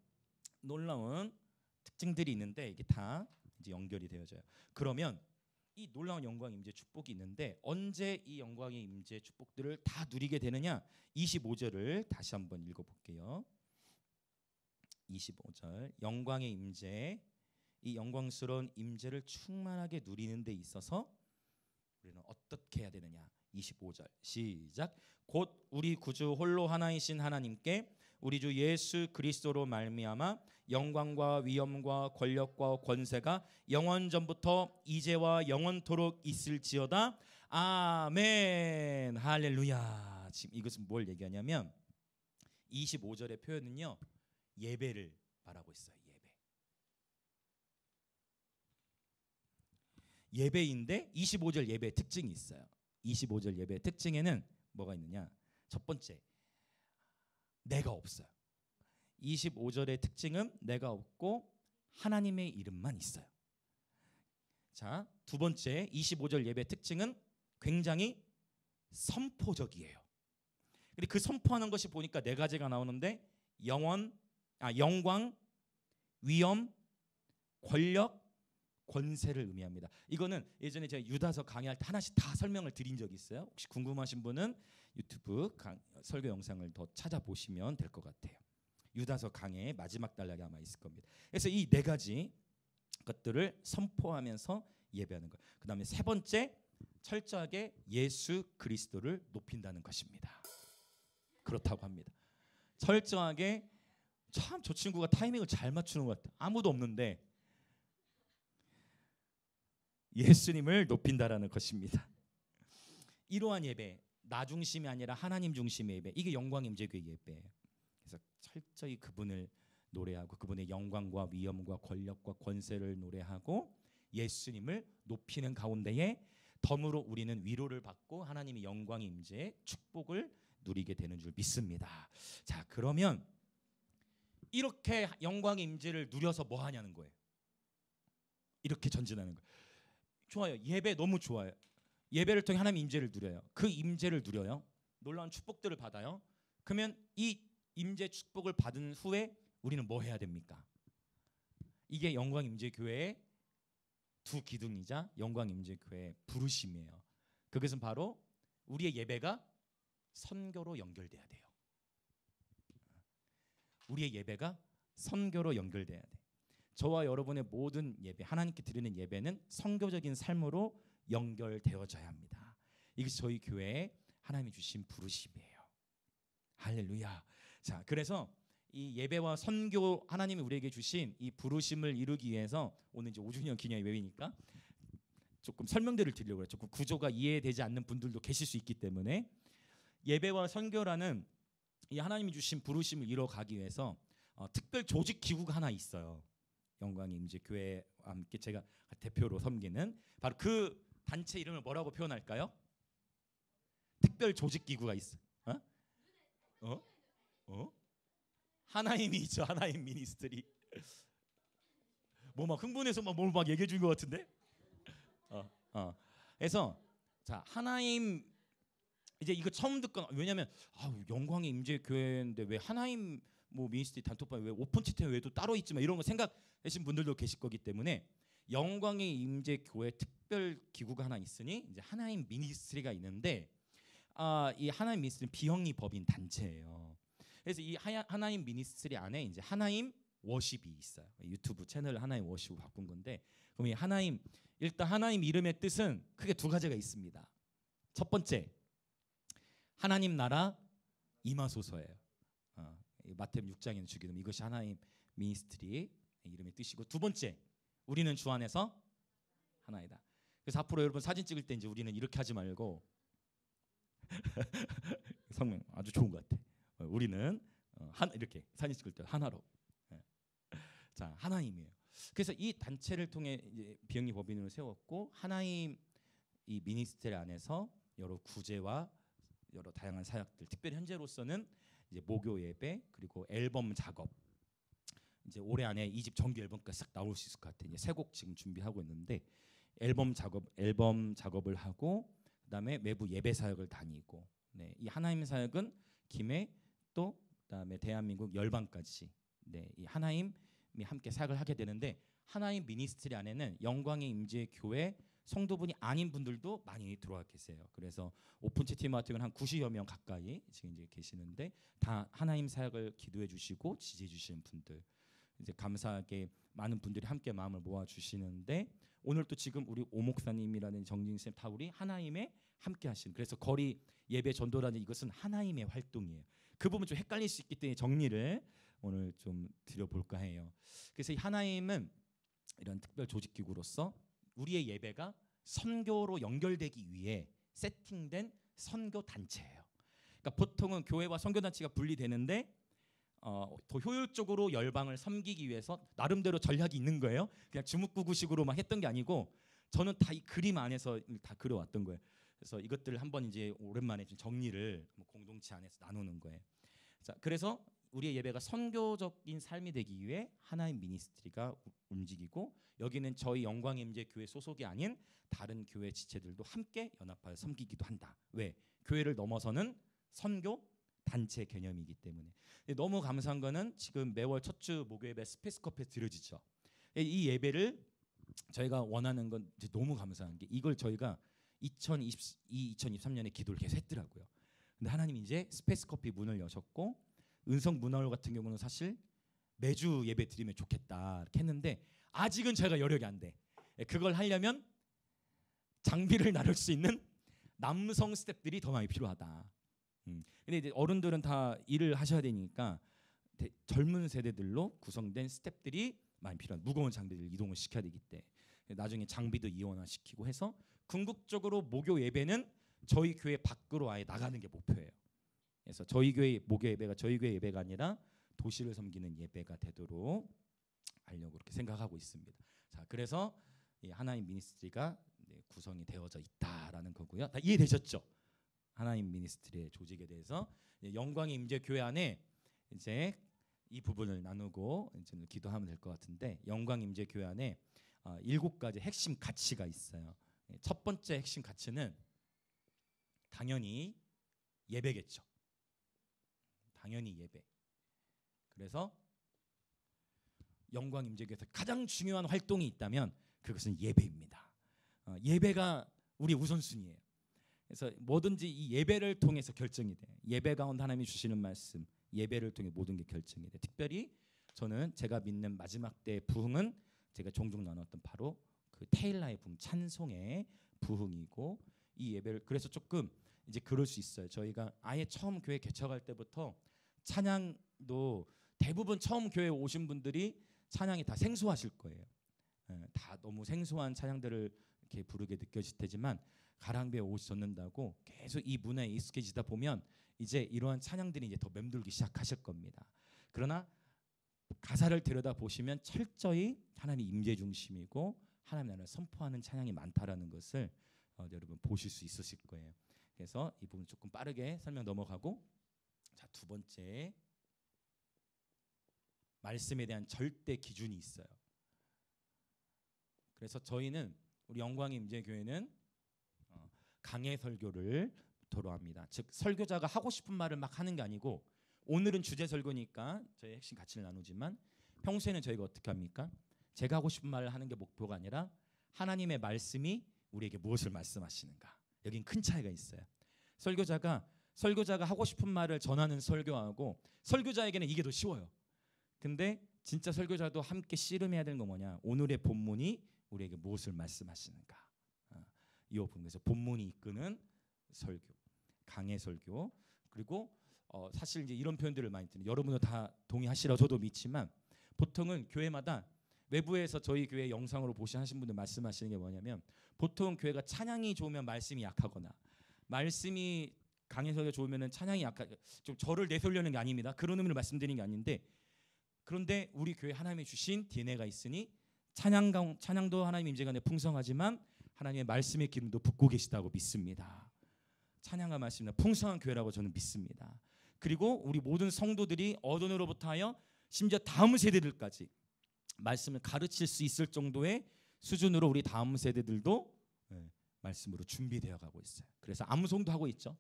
놀라운 특징들이 있는데 이게 다 이제 연결이 되어져요. 그러면 이 놀라운 영광 임재 축복이 있는데 언제 이 영광의 임재 축복들을 다 누리게 되느냐? 25절을 다시 한번 읽어볼게요. 25절 영광의 임재, 이 영광스러운 임재를 충만하게 누리는 데 있어서 우리는 어떻게 해야 되느냐? 25절 시작. 곧 우리 구주 홀로 하나이신 하나님께 우리 주 예수 그리스도로 말미암아 영광과 위엄과 권력과 권세가 영원전부터 이제와 영원토록 있을지어다. 아멘. 할렐루야. 지금 이것은 뭘 얘기하냐면 25절의 표현은요, 예배를 말하고 있어요. 예배인데 25절 예배의 특징이 있어요. 25절 예배의 특징에는 뭐가 있느냐? 첫 번째, 내가 없어요. 25절의 특징은 내가 없고 하나님의 이름만 있어요. 자, 두 번째 25절 예배의 특징은 굉장히 선포적이에요. 근데 그 선포하는 것이 보니까 네 가지가 나오는데 영광, 위엄, 권력, 권세를 의미합니다. 이거는 예전에 제가 유다서 강의할 때 하나씩 다 설명을 드린 적이 있어요. 혹시 궁금하신 분은 유튜브 설교 영상을 더 찾아보시면 될 것 같아요. 유다서 강의 마지막 단락에 아마 있을 겁니다. 그래서 이 네 가지 것들을 선포하면서 예배하는 것. 그 다음에 세 번째, 철저하게 예수 그리스도를 높인다는 것입니다. 그렇다고 합니다. 철저하게, 참 저 친구가 타이밍을 잘 맞추는 것 같아요. 아무도 없는데 예수님을 높인다라는 것입니다. 이러한 예배, 나 중심이 아니라 하나님 중심의 예배, 이게 영광 임재교회 예배예요. 그래서 철저히 그분을 노래하고 그분의 영광과 위엄과 권력과 권세를 노래하고 예수님을 높이는 가운데에 덤으로 우리는 위로를 받고 하나님의 영광 임재 축복을 누리게 되는 줄 믿습니다. 자, 그러면 이렇게 영광 임재를 누려서 뭐 하냐는 거예요. 이렇게 전진하는 거예요. 좋아요. 예배 너무 좋아요. 예배를 통해 하나님의 임재를 누려요. 그 임재를 누려요. 놀라운 축복들을 받아요. 그러면 이 임재 축복을 받은 후에 우리는 뭐 해야 됩니까? 이게 영광 임재 교회의 두 기둥이자 영광 임재 교회의 부르심이에요. 그것은 바로 우리의 예배가 선교로 연결돼야 돼요. 우리의 예배가 선교로 연결돼야 돼. 저와 여러분의 모든 예배, 하나님께 드리는 예배는 선교적인 삶으로 연결되어져야 합니다. 이것이 저희 교회에 하나님이 주신 부르심이에요. 할렐루야. 자, 그래서 이 예배와 선교, 하나님이 우리에게 주신 이 부르심을 이루기 위해서 오늘 이제 5주년 기념 예배니까 조금 설명들을 드리려고 해요. 조금 구조가 이해되지 않는 분들도 계실 수 있기 때문에 예배와 선교라는 이 하나님이 주신 부르심을 이뤄가기 위해서 특별 조직 기구가 하나 있어요. 영광의 임재 교회와 함께 제가 대표로 섬기는 바로 그 단체 이름을 뭐라고 표현할까요? 특별 조직 기구가 있어. 하나님이 있죠. 하나님 미니스트리. 뭐 막 흥분해서 뭘 막 얘기해 준 것 같은데. 그래서 자, 하나님 이제 이거 처음 듣거나, 왜냐면 영광의 임재 교회인데 왜 하나님 뭐 미니스트리 단톡방 왜 오픈 채팅 외에도 따로 있지만 이런 거 생각하신 분들도 계실 거기 때문에 영광의 임재 교회 특별 기구가 하나 있으니 이제 하나님 미니스트리가 있는데 이 하나님 미니스트리는 비영리 법인 단체예요. 그래서 이 하나님 미니스트리 안에 이제 하나님 워십이 있어요. 유튜브 채널을 하나님 워십으로 바꾼 건데, 그럼 이 하나님, 일단 하나님 이름의 뜻은 크게 두 가지가 있습니다. 첫 번째, 하나님 나라 임하소서예요. 마태복음 6장에는 주기도 이것이 하나님 미니스트리 이름의 뜻이고, 두 번째, 우리는 주 안에서 하나이다. 그래서 앞으로 여러분 사진 찍을 때 이제 우리는 이렇게 하지 말고 성명 아주 좋은 것 같아. 우리는 이렇게 사진 찍을 때 하나로. 자, 하나님이에요. 그래서 이 단체를 통해 이제 비영리 법인을 세웠고, 하나님 이 미니스트리 안에서 여러 구제와 여러 다양한 사역들, 특별히 현재로서는 이제 목요 예배 그리고 앨범 작업, 이제 올해 안에 2집 정규 앨범까지 싹 나올 수 있을 것 같아요. 이제 세 곡 지금 준비하고 있는데 앨범 작업을 하고 그다음에 외부 예배 사역을 다니고 네, 이 하나님 사역은 김해 또 그다음에 대한민국 열방까지 네, 이 하나님이 함께 사역을 하게 되는데 하나님 미니스트리 안에는 영광의 임재 교회 성도분이 아닌 분들도 많이 들어와 계세요. 그래서 오픈체 팀 같은 경우는 한 90여 명 가까이 지금 이제 계시는데 다 하나님 사역을 기도해 주시고 지지해 주시는 분들 이제 감사하게 많은 분들이 함께 마음을 모아 주시는데 오늘 또 지금 우리 오 목사님이라는 정진 쌤 다 우리 하나님의 함께 하시는 그래서 거리 예배 전도라는 이것은 하나님의 활동이에요. 그 부분 좀 헷갈릴 수 있기 때문에 정리를 오늘 좀 드려볼까 해요. 그래서 이 하나님은 이런 특별 조직기구로서 우리의 예배가 선교로 연결되기 위해 세팅된 선교 단체예요. 그러니까 보통은 교회와 선교 단체가 분리되는데 더 효율적으로 열방을 섬기기 위해서 나름대로 전략이 있는 거예요. 그냥 주묵구구식으로만 했던 게 아니고 저는 다 이 그림 안에서 다 그려왔던 거예요. 그래서 이것들을 한번 이제 오랜만에 좀 정리를 공동체 안에서 나누는 거예요. 자, 그래서 우리의 예배가 선교적인 삶이 되기 위해 하나님 미니스트리가 움직이고 여기는 저희 영광의 임재 교회 소속이 아닌 다른 교회 지체들도 함께 연합하여 섬기기도 한다. 왜? 교회를 넘어서는 선교 단체 개념이기 때문에. 너무 감사한 거는 지금 매월 첫 주 목요예배 스페이스 커피에서 드려지죠. 이 예배를 저희가 원하는 건 너무 감사한 게 이걸 저희가 2023년에 기도를 계속 했더라고요. 근데 하나님이 이제 스페이스 커피 문을 여셨고 은성 문화홀 같은 경우는 사실 매주 예배 드리면 좋겠다 이렇게 했는데 아직은 저희가 여력이 안 돼. 그걸 하려면 장비를 나눌 수 있는 남성 스태프들이 더 많이 필요하다. 근데 이제 어른들은 다 일을 하셔야 되니까 젊은 세대들로 구성된 스태프들이 많이 필요한 무거운 장비를 이동을 시켜야 되기 때문에 나중에 장비도 이원화시키고 해서 궁극적으로 목요 예배는 저희 교회 밖으로 아예 나가는 게 목표예요. 그래서 저희 교회 목요 예배가 저희 교회 예배가 아니라 도시를 섬기는 예배가 되도록 하려고 그렇게 생각하고 있습니다. 자, 그래서 이 하나님 미니스트리가 구성이 되어져 있다라는 거고요. 다 이해되셨죠? 하나님 미니스트리의 조직에 대해서 영광의 임재 교회 안에 이제 이 부분을 나누고 이제 기도하면 될 것 같은데 영광 임재 교회 안에 7가지 핵심 가치가 있어요. 첫 번째 핵심 가치는 당연히 예배겠죠. 당연히 예배. 그래서 영광 임재교회에서 가장 중요한 활동이 있다면 그것은 예배입니다. 예배가 우리 우선순위예요. 그래서 뭐든지 이 예배를 통해서 결정이 돼. 예배 가운데 하나님이 주시는 말씀, 예배를 통해 모든 게 결정이 돼. 특별히 저는 제가 믿는 마지막 때의 부흥은 제가 종종 나눴던 바로 그 테일라의 부흥, 찬송의 부흥이고 이 예배를 그래서 조금 이제 그럴 수 있어요. 저희가 아예 처음 교회 개척할 때부터 찬양도 대부분 처음 교회 오신 분들이 찬양이 다 생소하실 거예요. 다 너무 생소한 찬양들을 이렇게 부르게 느껴질 테지만 가랑비에 옷이 젖는다고 계속 이 문화에 익숙해지다 보면 이제 이러한 찬양들이 이제 더 맴돌기 시작하실 겁니다. 그러나 가사를 들여다 보시면 철저히 하나님의 임재 중심이고 하나님 나라를 선포하는 찬양이 많다라는 것을 여러분 보실 수 있으실 거예요. 그래서 이 부분 조금 빠르게 설명 넘어가고 자, 두 번째 말씀에 대한 절대 기준이 있어요. 그래서 저희는 우리 영광의 임재 교회는 강해 설교를 도로합니다. 즉 설교자가 하고 싶은 말을 막 하는 게 아니고 오늘은 주제 설교니까 저희 핵심 가치를 나누지만 평소에는 저희가 어떻게 합니까? 제가 하고 싶은 말을 하는 게 목표가 아니라 하나님의 말씀이 우리에게 무엇을 말씀하시는가. 여긴 큰 차이가 있어요. 설교자가 하고 싶은 말을 전하는 설교하고 설교자에게는 이게 더 쉬워요. 근데 진짜 설교자도 함께 씨름해야 되는 건 뭐냐? 오늘의 본문이 우리에게 무엇을 말씀하시는가. 이 부분에서 본문이 이끄는 설교, 강해 설교. 그리고 사실 이제 이런 표현들을 많이 듣는 여러분도 다 동의하시라 저도 믿지만 보통은 교회마다 외부에서 저희 교회 영상으로 보시는 분들 말씀하시는 게 뭐냐면 보통 교회가 찬양이 좋으면 말씀이 약하거나 말씀이 강해 설교 좋으면은 찬양이 좀 저를 내세우려는 게 아닙니다. 그런 의미를 말씀드리는 게 아닌데 그런데 우리 교회 하나님이 주신 DNA가 있으니 찬양도 하나님의 임재가 풍성하지만 하나님의 말씀의 기름도 붓고 계시다고 믿습니다. 찬양과 말씀은 풍성한 교회라고 저는 믿습니다. 그리고 우리 모든 성도들이 어른으로부터 하여 심지어 다음 세대들까지 말씀을 가르칠 수 있을 정도의 수준으로 우리 다음 세대들도 말씀으로 준비되어 가고 있어요. 그래서 암송도 하고 있죠.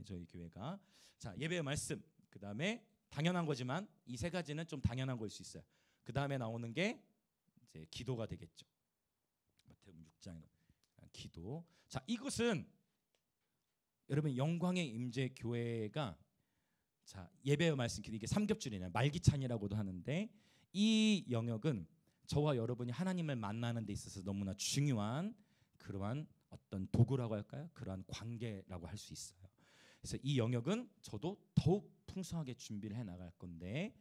저희 교회가. 자, 예배의 말씀. 그다음에 당연한 거지만 이 세 가지는 좀 당연한 걸 수 있어요. 그다음에 나오는 게 이제 기도가 되겠죠. 마태복음 6장 기도. 자, 이것은 여러분 영광의 임재 교회가 자, 예배의 말씀 이게 삼겹줄이냐 말기찬이라고도 하는데 이 영역은 저와 여러분이 하나님을 만나는 데 있어서 너무나 중요한 그러한 어떤 도구라고 할까요? 그러한 관계라고 할 수 있어요. 그래서 이 영역은 저도 더욱 풍성하게 준비를 해 나갈 건데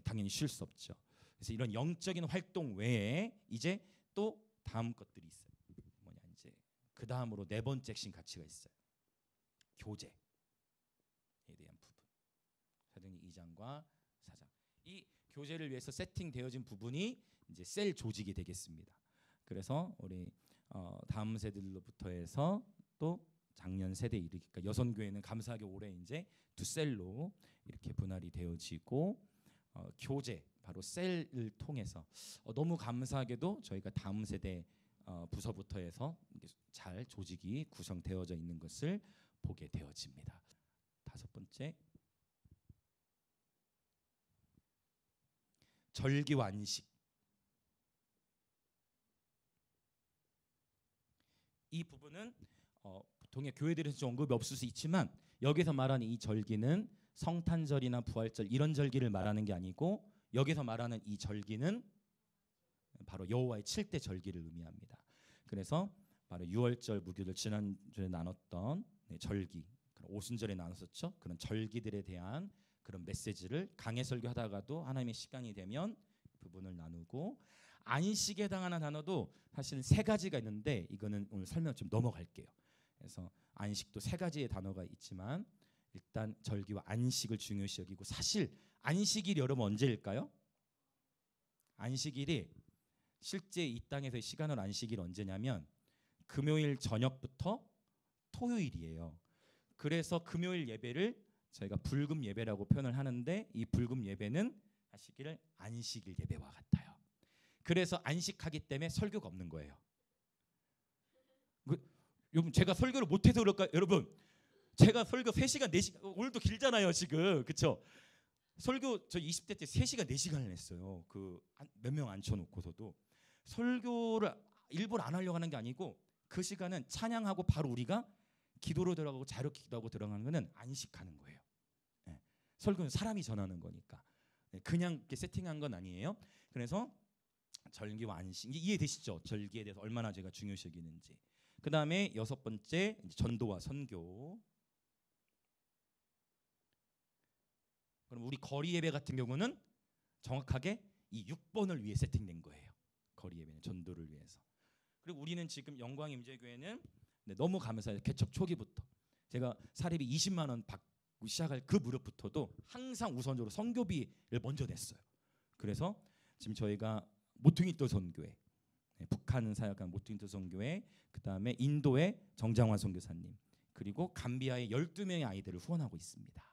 당연히 쉴 수 없죠. 그래서 이런 영적인 활동 외에 이제 또 다음 것들이 있어요. 뭐냐 이제 그 다음으로 네 번째 핵심 가치가 있어요. 교제에 대한 부분. 사도행전 2장과 4장. 이 교제를 위해서 세팅되어진 부분이 이제 셀 조직이 되겠습니다. 그래서 우리 다음 세대들로부터 해서 또 작년 세대 이르기까지 여선교회는 감사하게 올해 이제 두 셀로 이렇게 분할이 되어지고 교제 바로 셀을 통해서 너무 감사하게도 저희가 다음 세대 부서부터 해서 잘 조직이 구성되어져 있는 것을 보게 되어집니다. 다섯 번째 절기와 안식. 이 부분은 보통의 교회들에서 좀 언급이 없을 수 있지만 여기서 말하는 이 절기는 성탄절이나 부활절 이런 절기를 말하는 게 아니고 여기서 말하는 이 절기는 바로 여호와의 7대 절기를 의미합니다. 그래서 바로 유월절 무교절 지난주에 나눴던 절기 오순절에 나눴었죠. 그런 절기들에 대한 그런 메시지를 강해 설교하다가도 하나님의 시간이 되면 부분을 나누고 안식에 해당하는 단어도 사실 세 가지가 있는데 이거는 오늘 설명 좀 넘어갈게요. 그래서 안식도 세 가지의 단어가 있지만 일단 절기와 안식을 중요시 여기고 사실 안식일이 여러분 언제일까요? 안식일이 실제 이 땅에서의 시간으로 안식일 언제냐면 금요일 저녁부터 토요일이에요. 그래서 금요일 예배를 저희가 불금 예배라고 표현을 하는데 이 불금 예배는 하시기를 안식일 예배와 같아요. 그래서 안식하기 때문에 설교가 없는 거예요. 여러분 제가 설교를 못해서 그럴까요? 여러분 제가 설교 3시간 4시간 오늘도 길잖아요 지금 그렇죠? 설교 저 20대 때 3시간 4시간을 했어요. 그 몇 명 앉혀놓고서도 설교를 일부러 안 하려고 하는 게 아니고 그 시간은 찬양하고 바로 우리가 기도로 들어가고 자유롭게 기도하고 들어가는 거는 안식하는 거예요. 네. 설교는 사람이 전하는 거니까 그냥 이렇게 세팅한 건 아니에요. 그래서 절기와 안식 이해되시죠? 절기에 대해서 얼마나 제가 중요시 여기는지. 그 다음에 여섯 번째 전도와 선교. 그럼 우리 거리 예배 같은 경우는 정확하게 이 6번을 위해 세팅된 거예요. 거리 예배는 전도를 위해서. 그리고 우리는 지금 영광 임재교회는 너무 감사해요. 개척 초기부터 제가 사립이 20만 원 받고 시작할 그 무렵부터도 항상 우선적으로 선교비를 먼저 냈어요. 그래서 지금 저희가 모퉁이돌 선교회, 북한 사역한 모퉁이돌 선교회, 그 다음에 인도의 정장환 선교사님, 그리고 감비아의 12명의 아이들을 후원하고 있습니다.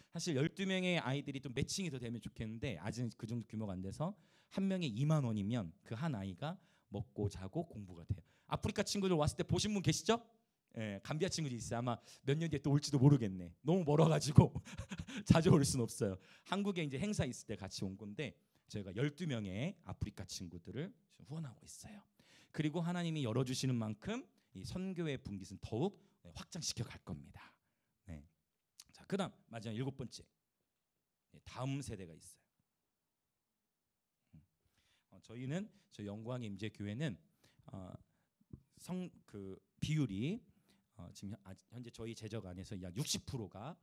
사실 12명의 아이들이 좀 매칭이 더 되면 좋겠는데 아직은 그 정도 규모가 안 돼서 한 명에 2만 원이면 그 한 아이가 먹고 자고 공부가 돼요. 아프리카 친구들 왔을 때 보신 분 계시죠? 예, 감비아 친구들 있어요. 아마 몇 년 뒤에 또 올지도 모르겠네. 너무 멀어가지고 자주 올 수는 없어요. 한국에 이제 행사 있을 때 같이 온 건데 저희가 12명의 아프리카 친구들을 후원하고 있어요. 그리고 하나님이 열어주시는 만큼 이 선교의 분깃은 더욱 확장시켜 갈 겁니다. 네. 자, 그다음 마지막 7번째 다음 세대가 있어요. 저희는 저 영광의 임재 교회는 그 비율이 지금 현재 저희 재적 안에서 약 60%가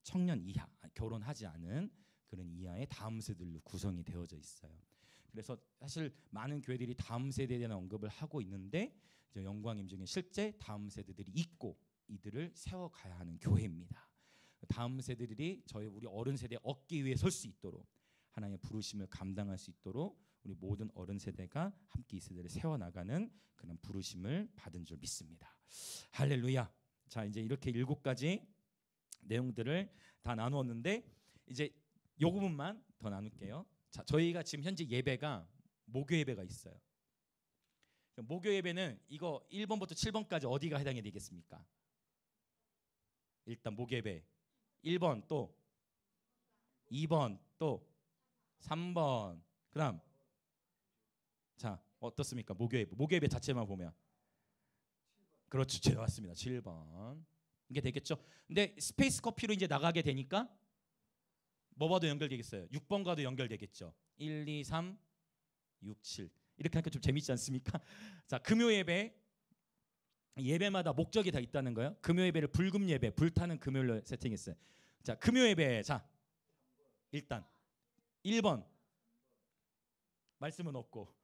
청년 이하 결혼하지 않은 그런 이하의 다음 세대들로 구성이 되어져 있어요. 그래서 사실 많은 교회들이 다음 세대에 대한 언급을 하고 있는데 영광 임재는 실제 다음 세대들이 있고 이들을 세워가야 하는 교회입니다. 다음 세대들이 우리 어른 세대에 얻기 위해 설 수 있도록 하나님의 부르심을 감당할 수 있도록 우리 모든 어른 세대가 함께 이 세대를 세워나가는 그런 부르심을 받은 줄 믿습니다. 할렐루야. 자, 이제 이렇게 7가지 내용들을 다 나누었는데 이제 요 부분만 더 나눌게요. 자, 저희가 지금 현재 예배가 목요 예배가 있어요. 목요 예배는 이거 1번부터 7번까지 어디가 해당이 되겠습니까? 일단 목요 예배 1번, 또 2번, 또 3번. 그다음 자, 어떻습니까? 목요 예배 자체만 보면 그렇죠. 제 맞습니다. 7번. 이게 되겠죠. 근데 스페이스 커피로 이제 나가게 되니까 뭐와도 연결되겠어요. 6번과도 연결되겠죠. 1, 2, 3, 6, 7. 이렇게 하니까 좀 재밌지 않습니까? 자, 금요 예배마다 목적이 다 있다는 거예요. 금요 예배를 불금 예배, 불타는 금요일로 세팅했어요. 자, 금요 예배. 자, 일단 1번 말씀은 없고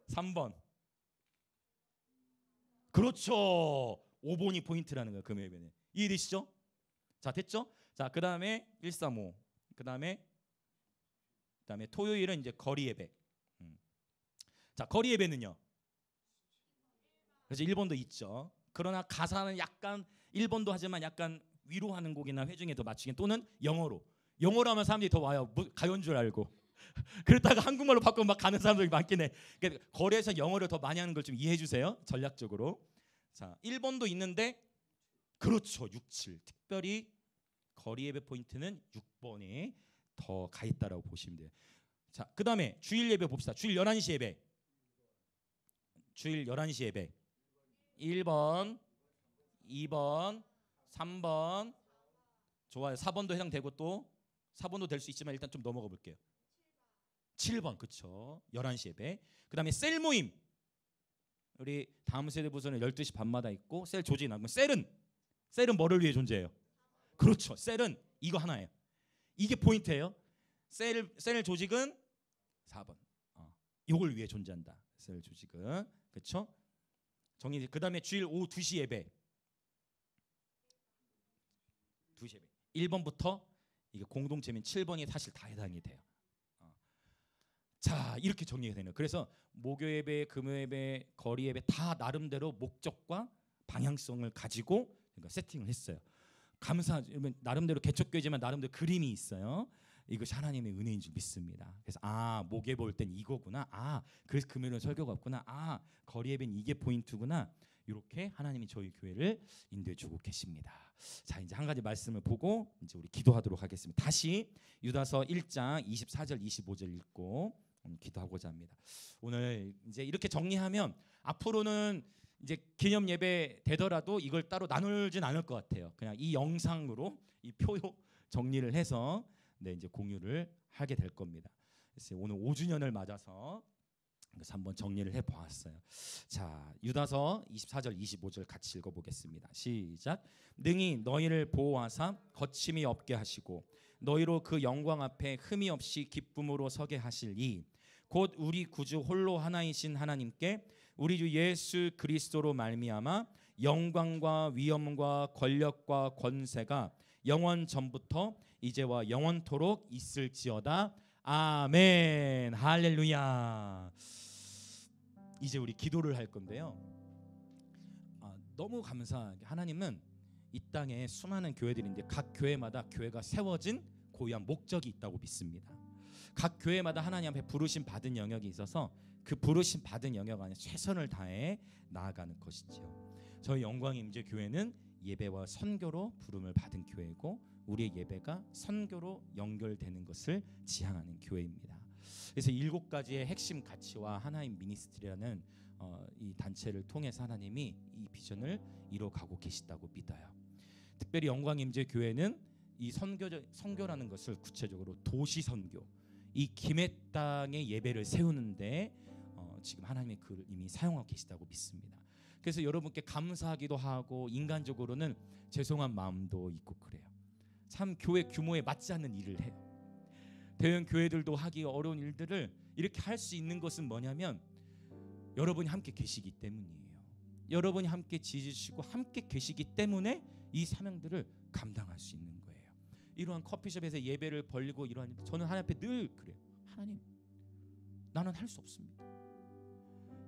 3번 그렇죠. 5번이 포인트라는 거예요. 금요 예배는. 이해되시죠? 자, 됐죠? 자, 그다음에 135. 그다음에 토요일은 이제 거리 예배. 자, 거리 예배는요. 그래서 1번도 있죠. 그러나 가사는 약간 1번도 하지만 약간 위로하는 곡이나 회중에 더 맞추긴, 또는 영어로 하면 사람들이 더 와요. 가요인 줄 알고. 그랬다가 한국말로 바꾸면 막 가는 사람들이 많긴 해. 그러니까 거리에서 영어를 더 많이 하는 걸 좀 이해해 주세요. 전략적으로. 자, 1번도 있는데 그렇죠. 6, 7. 특별히 거리 예배 포인트는 6번에 더 가 있다라고 보시면 돼요. 자, 그다음에 주일 예배 봅시다. 주일 11시 예배. 주일 11시 예배. 1번, 2번, 3번. 좋아요. 4번도 해당되고, 또 4번도 될 수 있지만 일단 좀 넘어가 볼게요. 7번. 그렇죠. 11시 예배. 그다음에 셀 모임. 우리 다음 세대 부서는 12시 반마다 있고, 셀 조직이 나면 셀은 뭐를 위해 존재해요? 그렇죠. 셀은 이거 하나예요. 이게 포인트예요. 셀 조직은 4번. 이걸 위해 존재한다. 셀 조직은. 그렇죠? 정리. 그다음에 주일 오후 2시 예배. 2시 예배. 1번부터 이게 공동체면 7번이 사실 다 해당이 돼요. 자, 이렇게 정리가 되네요. 그래서 목요 예배, 금요 예배, 거리 예배 다 나름대로 목적과 방향성을 가지고 그러니까 세팅을 했어요. 감사하면 나름대로 개척교회지만 나름대로 그림이 있어요. 이것이 하나님의 은혜인 줄 믿습니다. 그래서 목요일 볼 땐 이거구나. 그래서 금요일은 설교가 없구나. 거리 예배는 이게 포인트구나. 이렇게 하나님이 저희 교회를 인도해 주고 계십니다. 자, 이제 한 가지 말씀을 보고 이제 우리 기도하도록 하겠습니다. 다시 유다서 1장 24절 25절 읽고 기도하고자 합니다. 오늘 이제 이렇게 정리하면 앞으로는 이제 기념 예배 되더라도 이걸 따로 나누진 않을 것 같아요. 그냥 이 영상으로 이 표요 정리를 해서 이제 공유를 하게 될 겁니다. 그래서 오늘 5주년을 맞아서 그래서 한번 정리를 해보았어요. 자, 유다서 24절 25절 같이 읽어보겠습니다. 시작. 능히 너희를 보호하사 거침이 없게 하시고 너희로 그 영광 앞에 흠이 없이 기쁨으로 서게 하시리. 곧 우리 구주 홀로 하나이신 하나님께 우리 주 예수 그리스도로 말미암아 영광과 위엄과 권력과 권세가 영원 전부터 이제와 영원토록 있을지어다. 아멘. 할렐루야. 이제 우리 기도를 할 건데요. 너무 감사하게 하나님은 이 땅에 수많은 교회들인데 각 교회마다 교회가 세워진 고유한 목적이 있다고 믿습니다. 각 교회마다 하나님 앞에 부르심 받은 영역이 있어서 그 부르심 받은 영역 안에 최선을 다해 나아가는 것이지요. 저희 영광의 임재 교회는 예배와 선교로 부름을 받은 교회고 우리의 예배가 선교로 연결되는 것을 지향하는 교회입니다. 그래서 7가지의 핵심 가치와 하나인 미니스트리라는 이 단체를 통해서 하나님이 이 비전을 이뤄가고 계시다고 믿어요. 특별히 영광의 임재 교회는 이 선교라는 것을 구체적으로 도시 선교, 이 김해 땅의 예배를 세우는데 지금 하나님의 그를 이미 사용하고 계시다고 믿습니다. 그래서 여러분께 감사하기도 하고 인간적으로는 죄송한 마음도 있고 그래요. 참 교회 규모에 맞지 않는 일을 해요. 대형 교회들도 하기 어려운 일들을 이렇게 할 수 있는 것은 뭐냐면 여러분이 함께 계시기 때문이에요. 여러분이 함께 지지시고 함께 계시기 때문에 이 사명들을 감당할 수 있는 거예요. 이러한 커피숍에서 예배를 벌리고 이러한 일, 저는 하나님 앞에 늘 그래요. 하나님, 나는 할 수 없습니다.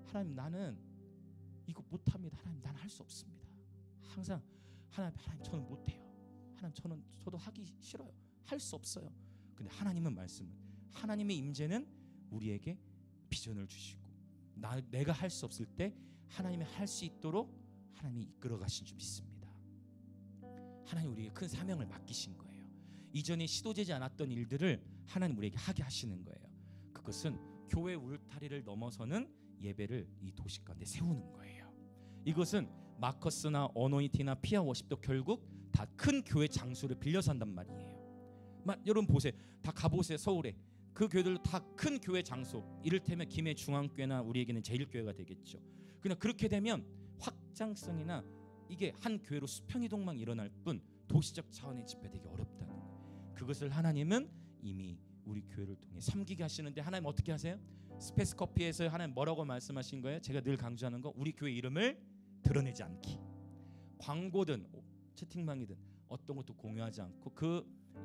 하나님, 나는 이거 못합니다. 하나님, 나는 할 수 없습니다. 항상 하나님 저는 못해요. 하나님, 저도 하기 싫어요. 할 수 없어요. 근데 하나님은 하나님의 임재는 우리에게 비전을 주시고 내가 할 수 없을 때 하나님이 할 수 있도록 하나님이 이끌어 가신 줄 믿습니다. 하나님 우리에게 큰 사명을 맡기신 거예요. 이전에 시도되지 않았던 일들을 하나님 우리에게 하게 하시는 거예요. 그것은 교회 울타리를 넘어서는 예배를 이 도시 가운데 세우는 거예요. 이것은 마커스나 어노인티나 피아 워십도 결국 다 큰 교회 장소를 빌려서 한단 말이에요. 여러분 보세요. 다 가보세요. 서울에 그 교회들도 다 큰 교회 장소, 이를테면 김해 중앙교회나 우리에게는 제일교회가 되겠죠. 그러나 그렇게 되면 확장성이나 이게 한 교회로 수평이동만 일어날 뿐 도시적 차원의 집회되기 어렵다는 거예요. 그것을 하나님은 이미 우리 교회를 통해 섬기게 하시는데, 하나님 어떻게 하세요? 스페이스 커피에서 하나님 뭐라고 말씀하신 거예요? 제가 늘 강조하는 거, 우리 교회 이름을 드러내지 않기. 광고든 채팅방이든 어떤 것도 공유하지 않고,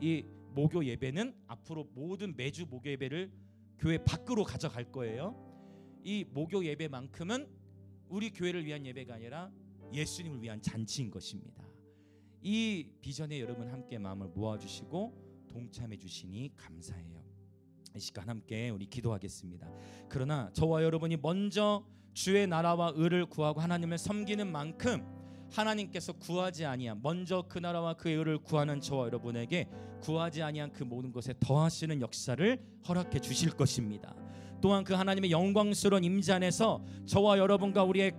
이 목요 예배는 앞으로 모든 매주 목요 예배를 교회 밖으로 가져갈 거예요. 이 목요 예배만큼은 우리 교회를 위한 예배가 아니라 예수님을 위한 잔치인 것입니다. 이 비전에 여러분 함께 마음을 모아주시고 동참해 주시니 감사해요. 이 시간 함께 우리 기도하겠습니다. 그러나 저와 여러분이 먼저 주의 나라와 의를 구하고 하나님을 섬기는 만큼 하나님께서 구하지 아니한, 먼저 그 나라와 그의 의를 구하는 저와 여러분에게 구하지 아니한 그 모든 것에 더하시는 역사를 허락해 주실 것입니다. 또한 그 하나님의 영광스러운 임재 안에서 저와 여러분과 우리의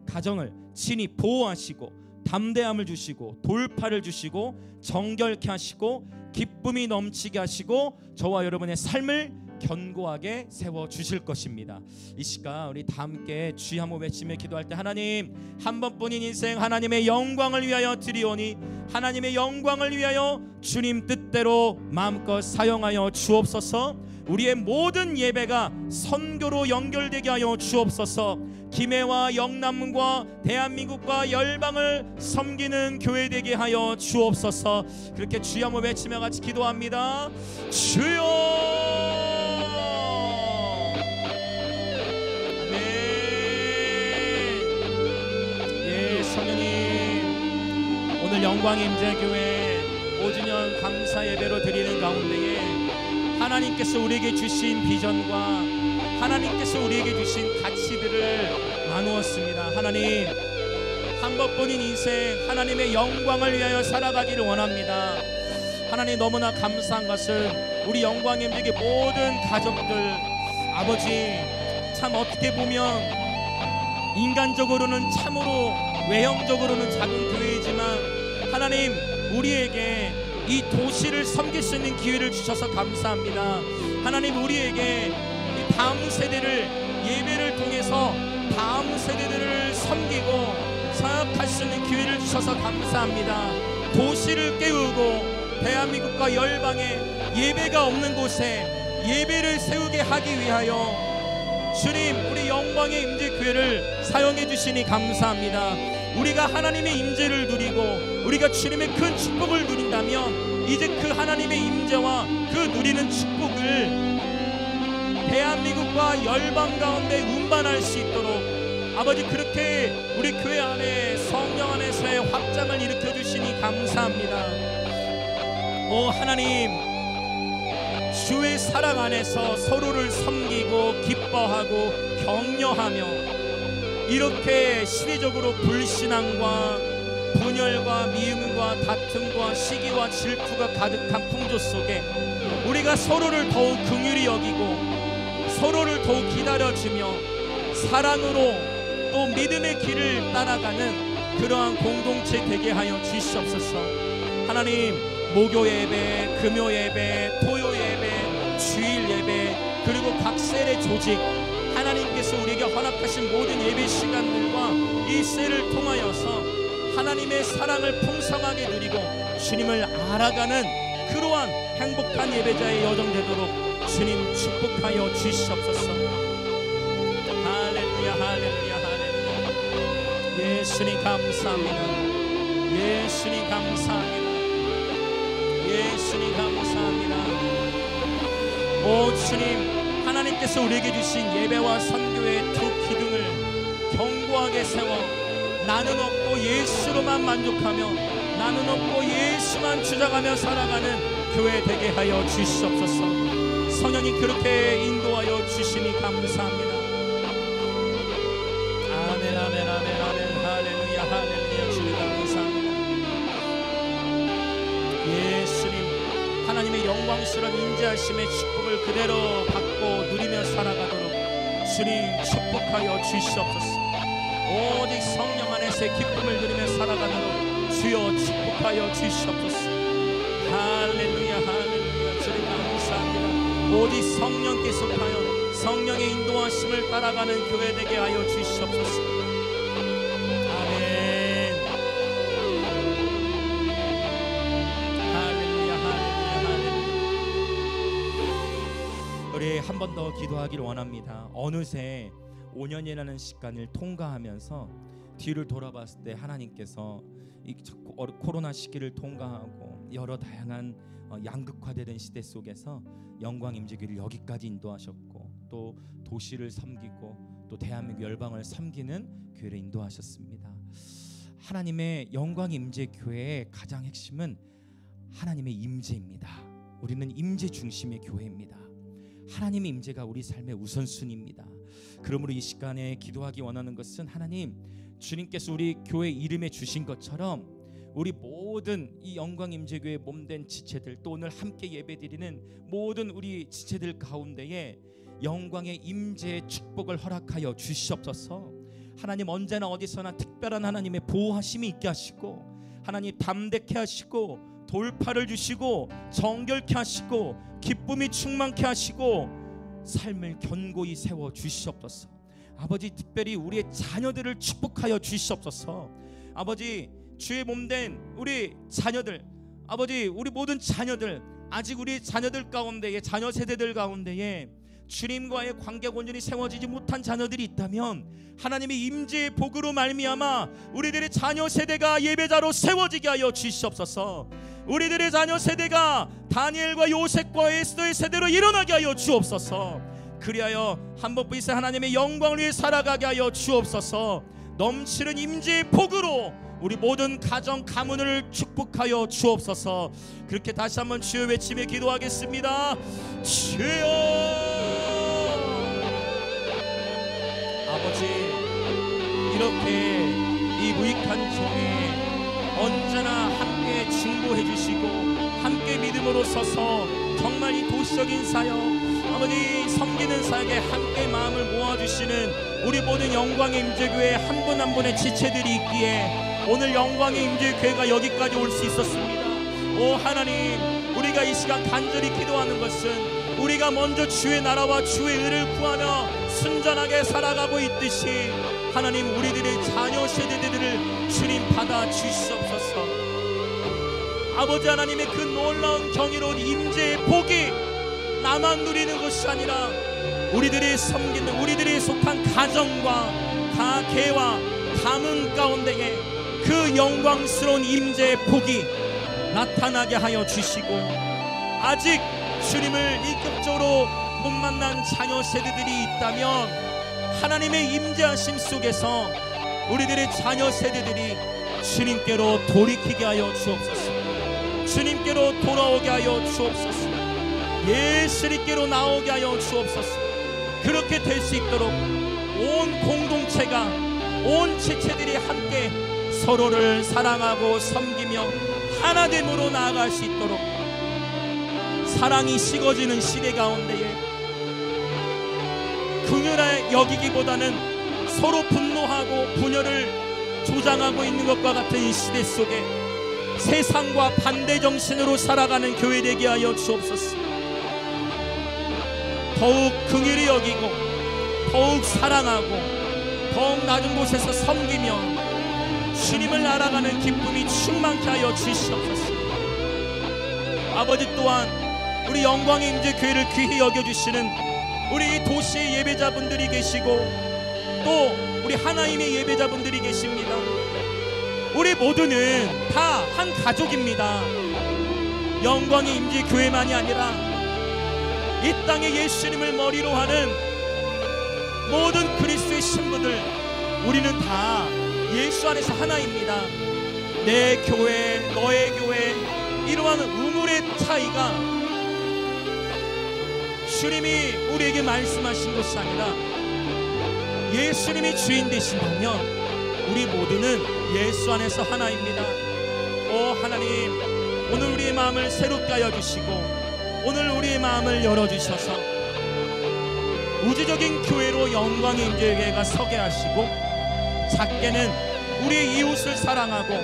가정을 친히 보호하시고 담대함을 주시고 돌파를 주시고 정결케 하시고 기쁨이 넘치게 하시고 저와 여러분의 삶을 견고하게 세워주실 것입니다. 이 시간 우리 다 함께 주여 한번 외치며 기도할 때, 하나님 한 번뿐인 인생 하나님의 영광을 위하여 드리오니 하나님의 영광을 위하여 주님 뜻대로 마음껏 사용하여 주옵소서. 우리의 모든 예배가 선교로 연결되게 하여 주옵소서. 김해와 영남과 대한민국과 열방을 섬기는 교회 되게 하여 주옵소서. 그렇게 주여 한번 외치며 같이 기도합니다. 주여. 아멘. 예, 성령님, 오늘 영광의 임재교회 5주년 감사 예배로 드리는 가운데에 하나님께서 우리에게 주신 비전과 하나님께서 우리에게 주신 가치들을 나누었습니다. 하나님, 한 번뿐인 인생 하나님의 영광을 위하여 살아가기를 원합니다. 하나님, 너무나 감사한 것은 우리 영광의 임재교회 모든 가족들, 아버지, 참 어떻게 보면 인간적으로는 참으로 외형적으로는 작은 교회이지만 하나님, 우리에게 이 도시를 섬길 수 있는 기회를 주셔서 감사합니다. 하나님, 우리에게 이 다음 세대를 예배를 통해서 다음 세대들을 섬기고 사역할 수 있는 기회를 주셔서 감사합니다. 도시를 깨우고 대한민국과 열방에 예배가 없는 곳에 예배를 세우게 하기 위하여 주님, 우리 영광의 임재교회를 사용해 주시니 감사합니다. 우리가 하나님의 임재를 누리고 우리가 주님의 큰 축복을 누린다면 이제 그 하나님의 임재와 그 누리는 축복을 대한민국과 열방 가운데 운반할 수 있도록 아버지, 그렇게 우리 교회 안에 성령 안에서의 확장을 일으켜 주시니 감사합니다. 오 하나님, 주의 사랑 안에서 서로를 섬기고 기뻐하고 격려하며 이렇게 시대적으로 불신앙과 분열과 미움과 다툼과 시기와 질투가 가득한 풍조 속에 우리가 서로를 더욱 긍휼히 여기고 서로를 더욱 기다려주며 사랑으로 또 믿음의 길을 따라가는 그러한 공동체 되게 하여 주시옵소서. 하나님, 목요 예배, 금요 예배, 토요 예배, 주일 예배, 그리고 각 셀의 조직, 하나님께서 우리에게 허락하신 모든 예배 시간들과 이 셀을 통하여서 하나님의 사랑을 풍성하게 누리고 주님을 알아가는 그러한 행복한 예배자의 여정 되도록 주님 축복하여 주시옵소서. 할렐루야, 할렐루야, 할렐루야. 예수님 감사합니다. 예수님 감사합니다. 예수님 감사합니다. 오 주님, 하나님께서 우리에게 주신 예배와 선교의 두 기둥을 견고하게 세워 나는 없고 예수로만 만족하며 나는 없고 예수만 주장하며 살아가는 교회 되게 하여 주시옵소서. 성령님, 그렇게 인도하여 주시니 감사합니다. 하나님의 영광스러운 인자하심의 축복을 그대로 받고 누리며 살아가도록 주님 축복하여 주시옵소서. 오직 성령 안에서의 기쁨을 누리며 살아가도록 주여 축복하여 주시옵소서. 할렐루야 할렐루야. 주님 감사합니다. 오직 성령께 속하여 성령의 인도하심을 따라가는 교회 되게 하여 주시옵소서. 아멘. 할렐루야 할렐루야 할렐루야. 우리 한 번 더 기도하기를 원합니다. 어느새 5년이라는 시간을 통과하면서 뒤를 돌아봤을 때 하나님께서 이 코로나 시기를 통과하고 여러 다양한 양극화되는 시대 속에서 영광 임재교회를 여기까지 인도하셨고 또 도시를 섬기고 또 대한민국 열방을 섬기는 교회를 인도하셨습니다. 하나님의 영광 임재교회의 가장 핵심은 하나님의 임재입니다. 우리는 임재 중심의 교회입니다. 하나님의 임재가 우리 삶의 우선순위입니다. 그러므로 이 시간에 기도하기 원하는 것은 하나님, 주님께서 우리 교회 이름에 주신 것처럼 우리 모든 이 영광 임재교회 몸된 지체들, 또 오늘 함께 예배드리는 모든 우리 지체들 가운데에 영광의 임재의 축복을 허락하여 주시옵소서. 하나님, 언제나 어디서나 특별한 하나님의 보호하심이 있게 하시고, 하나님 담대케 하시고, 돌파를 주시고, 정결케 하시고, 기쁨이 충만케 하시고, 삶을 견고히 세워 주시옵소서. 아버지, 특별히 우리의 자녀들을 축복하여 주시옵소서. 아버지, 주의 몸된 우리 자녀들, 아버지, 우리 모든 자녀들, 아직 우리 자녀들 가운데에, 자녀 세대들 가운데에 주님과의 관계가 온전히 세워지지 못한 자녀들이 있다면 하나님의 임재의 복으로 말미암아 우리들의 자녀 세대가 예배자로 세워지게 하여 주시옵소서. 우리들의 자녀 세대가 다니엘과 요셉과 에스더의 세대로 일어나게 하여 주옵소서. 그리하여 한번뿐이세 하나님의 영광을 위해 살아가게 하여 주옵소서. 넘치는 임재의 복으로 우리 모든 가정 가문을 축복하여 주옵소서. 그렇게 다시 한번 주여 외치며 기도하겠습니다. 주여. 아버지, 이렇게 이 무익한 중에 언제나 함께 중보해 주시고 함께 믿음으로 서서 정말 이 도시적인 사역, 아버지 섬기는 사역에 함께 마음을 모아주시는 우리 모든 영광의 임재교회 한 분 한 분의 지체들이 있기에 오늘 영광의 임재교회가 여기까지 올 수 있었습니다. 오 하나님, 우리가 이 시간 간절히 기도하는 것은 우리가 먼저 주의 나라와 주의 의를 구하며 순전하게 살아가고 있듯이 하나님, 우리들의 자녀 세대들을 주님 받아 주시옵소서. 아버지 하나님의 그 놀라운 경이로운 임재의 복이 나만 누리는 것이 아니라 우리들이 섬기는, 우리들이 속한 가정과 가계와 가문 가운데에 그 영광스러운 임재의 복이 나타나게 하여 주시고, 아직 주님을 인격적으로 못 만난 자녀 세대들이 있다면 하나님의 임재하심 속에서 우리들의 자녀 세대들이 주님께로 돌이키게 하여 주옵소서. 주님께로 돌아오게 하여 주옵소서. 예수님께로 나오게 하여 주옵소서. 그렇게 될 수 있도록 온 공동체가, 온 지체들이 함께 서로를 사랑하고 섬기며 하나됨으로 나아갈 수 있도록, 사랑이 식어지는 시대 가운데에 긍휼하게 여기기보다는 서로 분노하고 분열을 조장하고 있는 것과 같은 이 시대 속에 세상과 반대 정신으로 살아가는 교회 되게 하여 주옵소서. 더욱 긍휼히 여기고 더욱 사랑하고 더욱 낮은 곳에서 섬기며 주님을 알아가는 기쁨이 충만케 하여 주시옵소서. 아버지, 또한 우리 영광의 임재교회를 귀히 여겨주시는 우리 도시의 예배자분들이 계시고 또 우리 하나님의 예배자분들이 계십니다. 우리 모두는 다 한 가족입니다. 영광의 임재교회만이 아니라 이 땅에 예수님을 머리로 하는 모든 그리스도의 신부들, 우리는 다 예수 안에서 하나입니다. 내 교회, 너의 교회, 이러한 우물의 차이가 주님이 우리에게 말씀하신 것이 아니라 예수님이 주인 되신다면 우리 모두는 예수 안에서 하나입니다. 오 하나님, 오늘 우리의 마음을 새롭게 하여 주시고 오늘 우리의 마음을 열어주셔서 우주적인 교회로 영광의 임재교회가 서게 하시고 작게는 우리의 이웃을 사랑하고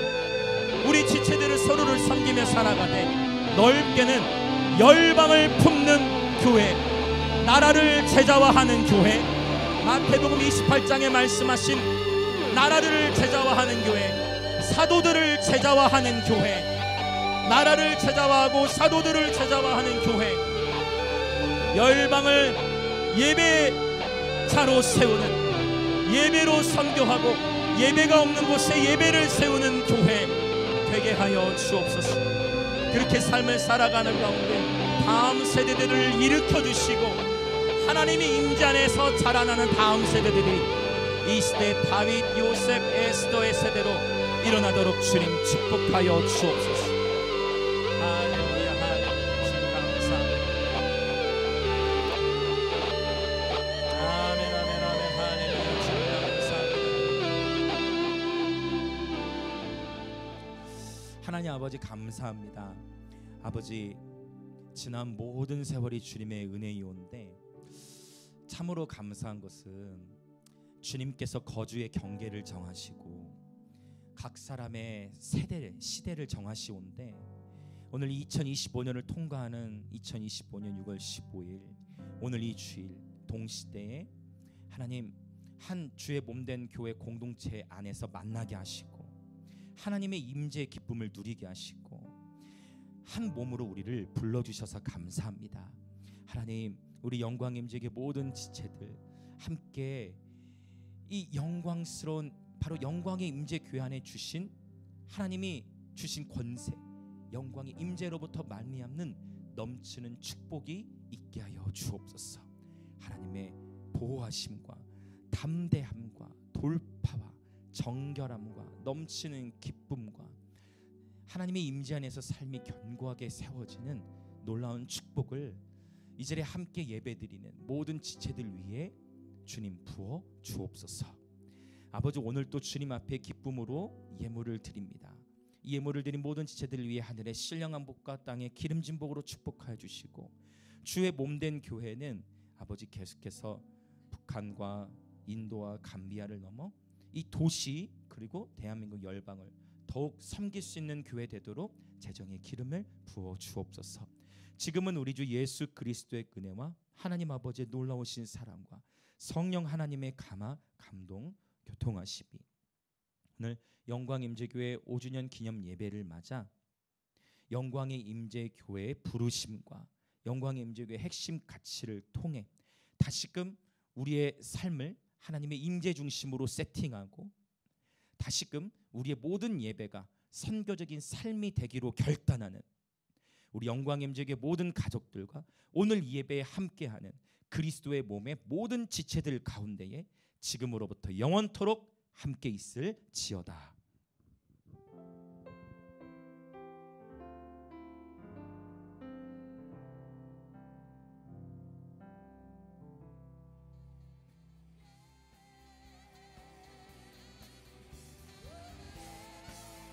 우리 지체들을 서로를 섬기며 살아가되 넓게는 열방을 품는 교회, 나라를 제자화하는 교회, 마태복음 28장에 말씀하신 나라를 제자화하는 교회, 사도들을 제자화하는 교회, 나라를 제자화하고 사도들을 제자화하는 교회, 열방을 예배자로 세우는, 예배로 선교하고 예배가 없는 곳에 예배를 세우는 교회 되게 하여 주옵소서. 그렇게 삶을 살아가는 가운데 다음 세대들을 일으켜 주시고 하나님의 임재 안에서 자라나는 다음 세대들이 이 시대 다윗, 요셉, 에스더의 세대로 일어나도록 주님 축복하여 주옵소서. 할렐루야, 할렐루야. 주님 감사합니다. 아멘, 아멘, 아멘. 할렐루야. 주님 감사합니다. 하나님 아버지 감사합니다. 아버지, 지난 모든 세월이 주님의 은혜이온데 참으로 감사한 것은 주님께서 거주의 경계를 정하시고 각 사람의 세대, 시대를 정하시온데 오늘 2025년을 통과하는 2025년 6월 15일 오늘 이 주일 동시대에 하나님 한 주의 몸된 교회 공동체 안에서 만나게 하시고 하나님의 임재의 기쁨을 누리게 하시고 한 몸으로 우리를 불러주셔서 감사합니다. 하나님, 우리 영광 임재의 모든 지체들 함께 이 영광스러운 바로 영광의 임재 교회 안에 주신 하나님이 주신 권세, 영광의 임재로부터 말미암는 넘치는 축복이 있게 하여 주옵소서. 하나님의 보호하심과 담대함과 돌파와 정결함과 넘치는 기쁨과 하나님의 임재 안에서 삶이 견고하게 세워지는 놀라운 축복을 이 자리에 함께 예배드리는 모든 지체들 위해 주님 부어 주옵소서. 아버지, 오늘 또 주님 앞에 기쁨으로 예물을 드립니다. 이 예물을 드린 모든 지체들을 위해 하늘의 신령한 복과 땅의 기름진 복으로 축복하여 주시고 주의 몸된 교회는 아버지 계속해서 북한과 인도와 감비아를 넘어 이 도시 그리고 대한민국 열방을 더욱 섬길 수 있는 교회 되도록 재정의 기름을 부어 주옵소서. 지금은 우리 주 예수 그리스도의 은혜와 하나님 아버지의 놀라우신 사랑과 성령 하나님의 감화, 감동, 교통하심이 오늘 영광 임재교회 5주년 기념 예배를 맞아 영광의 임재교회의 부르심과 영광의 임재교회의 핵심 가치를 통해 다시금 우리의 삶을 하나님의 임재 중심으로 세팅하고 다시금 우리의 모든 예배가 선교적인 삶이 되기로 결단하는 우리 영광 임재교회 모든 가족들과 오늘 이 예배에 함께하는 그리스도의 몸의 모든 지체들 가운데에 지금으로부터 영원토록 함께 있을지어다.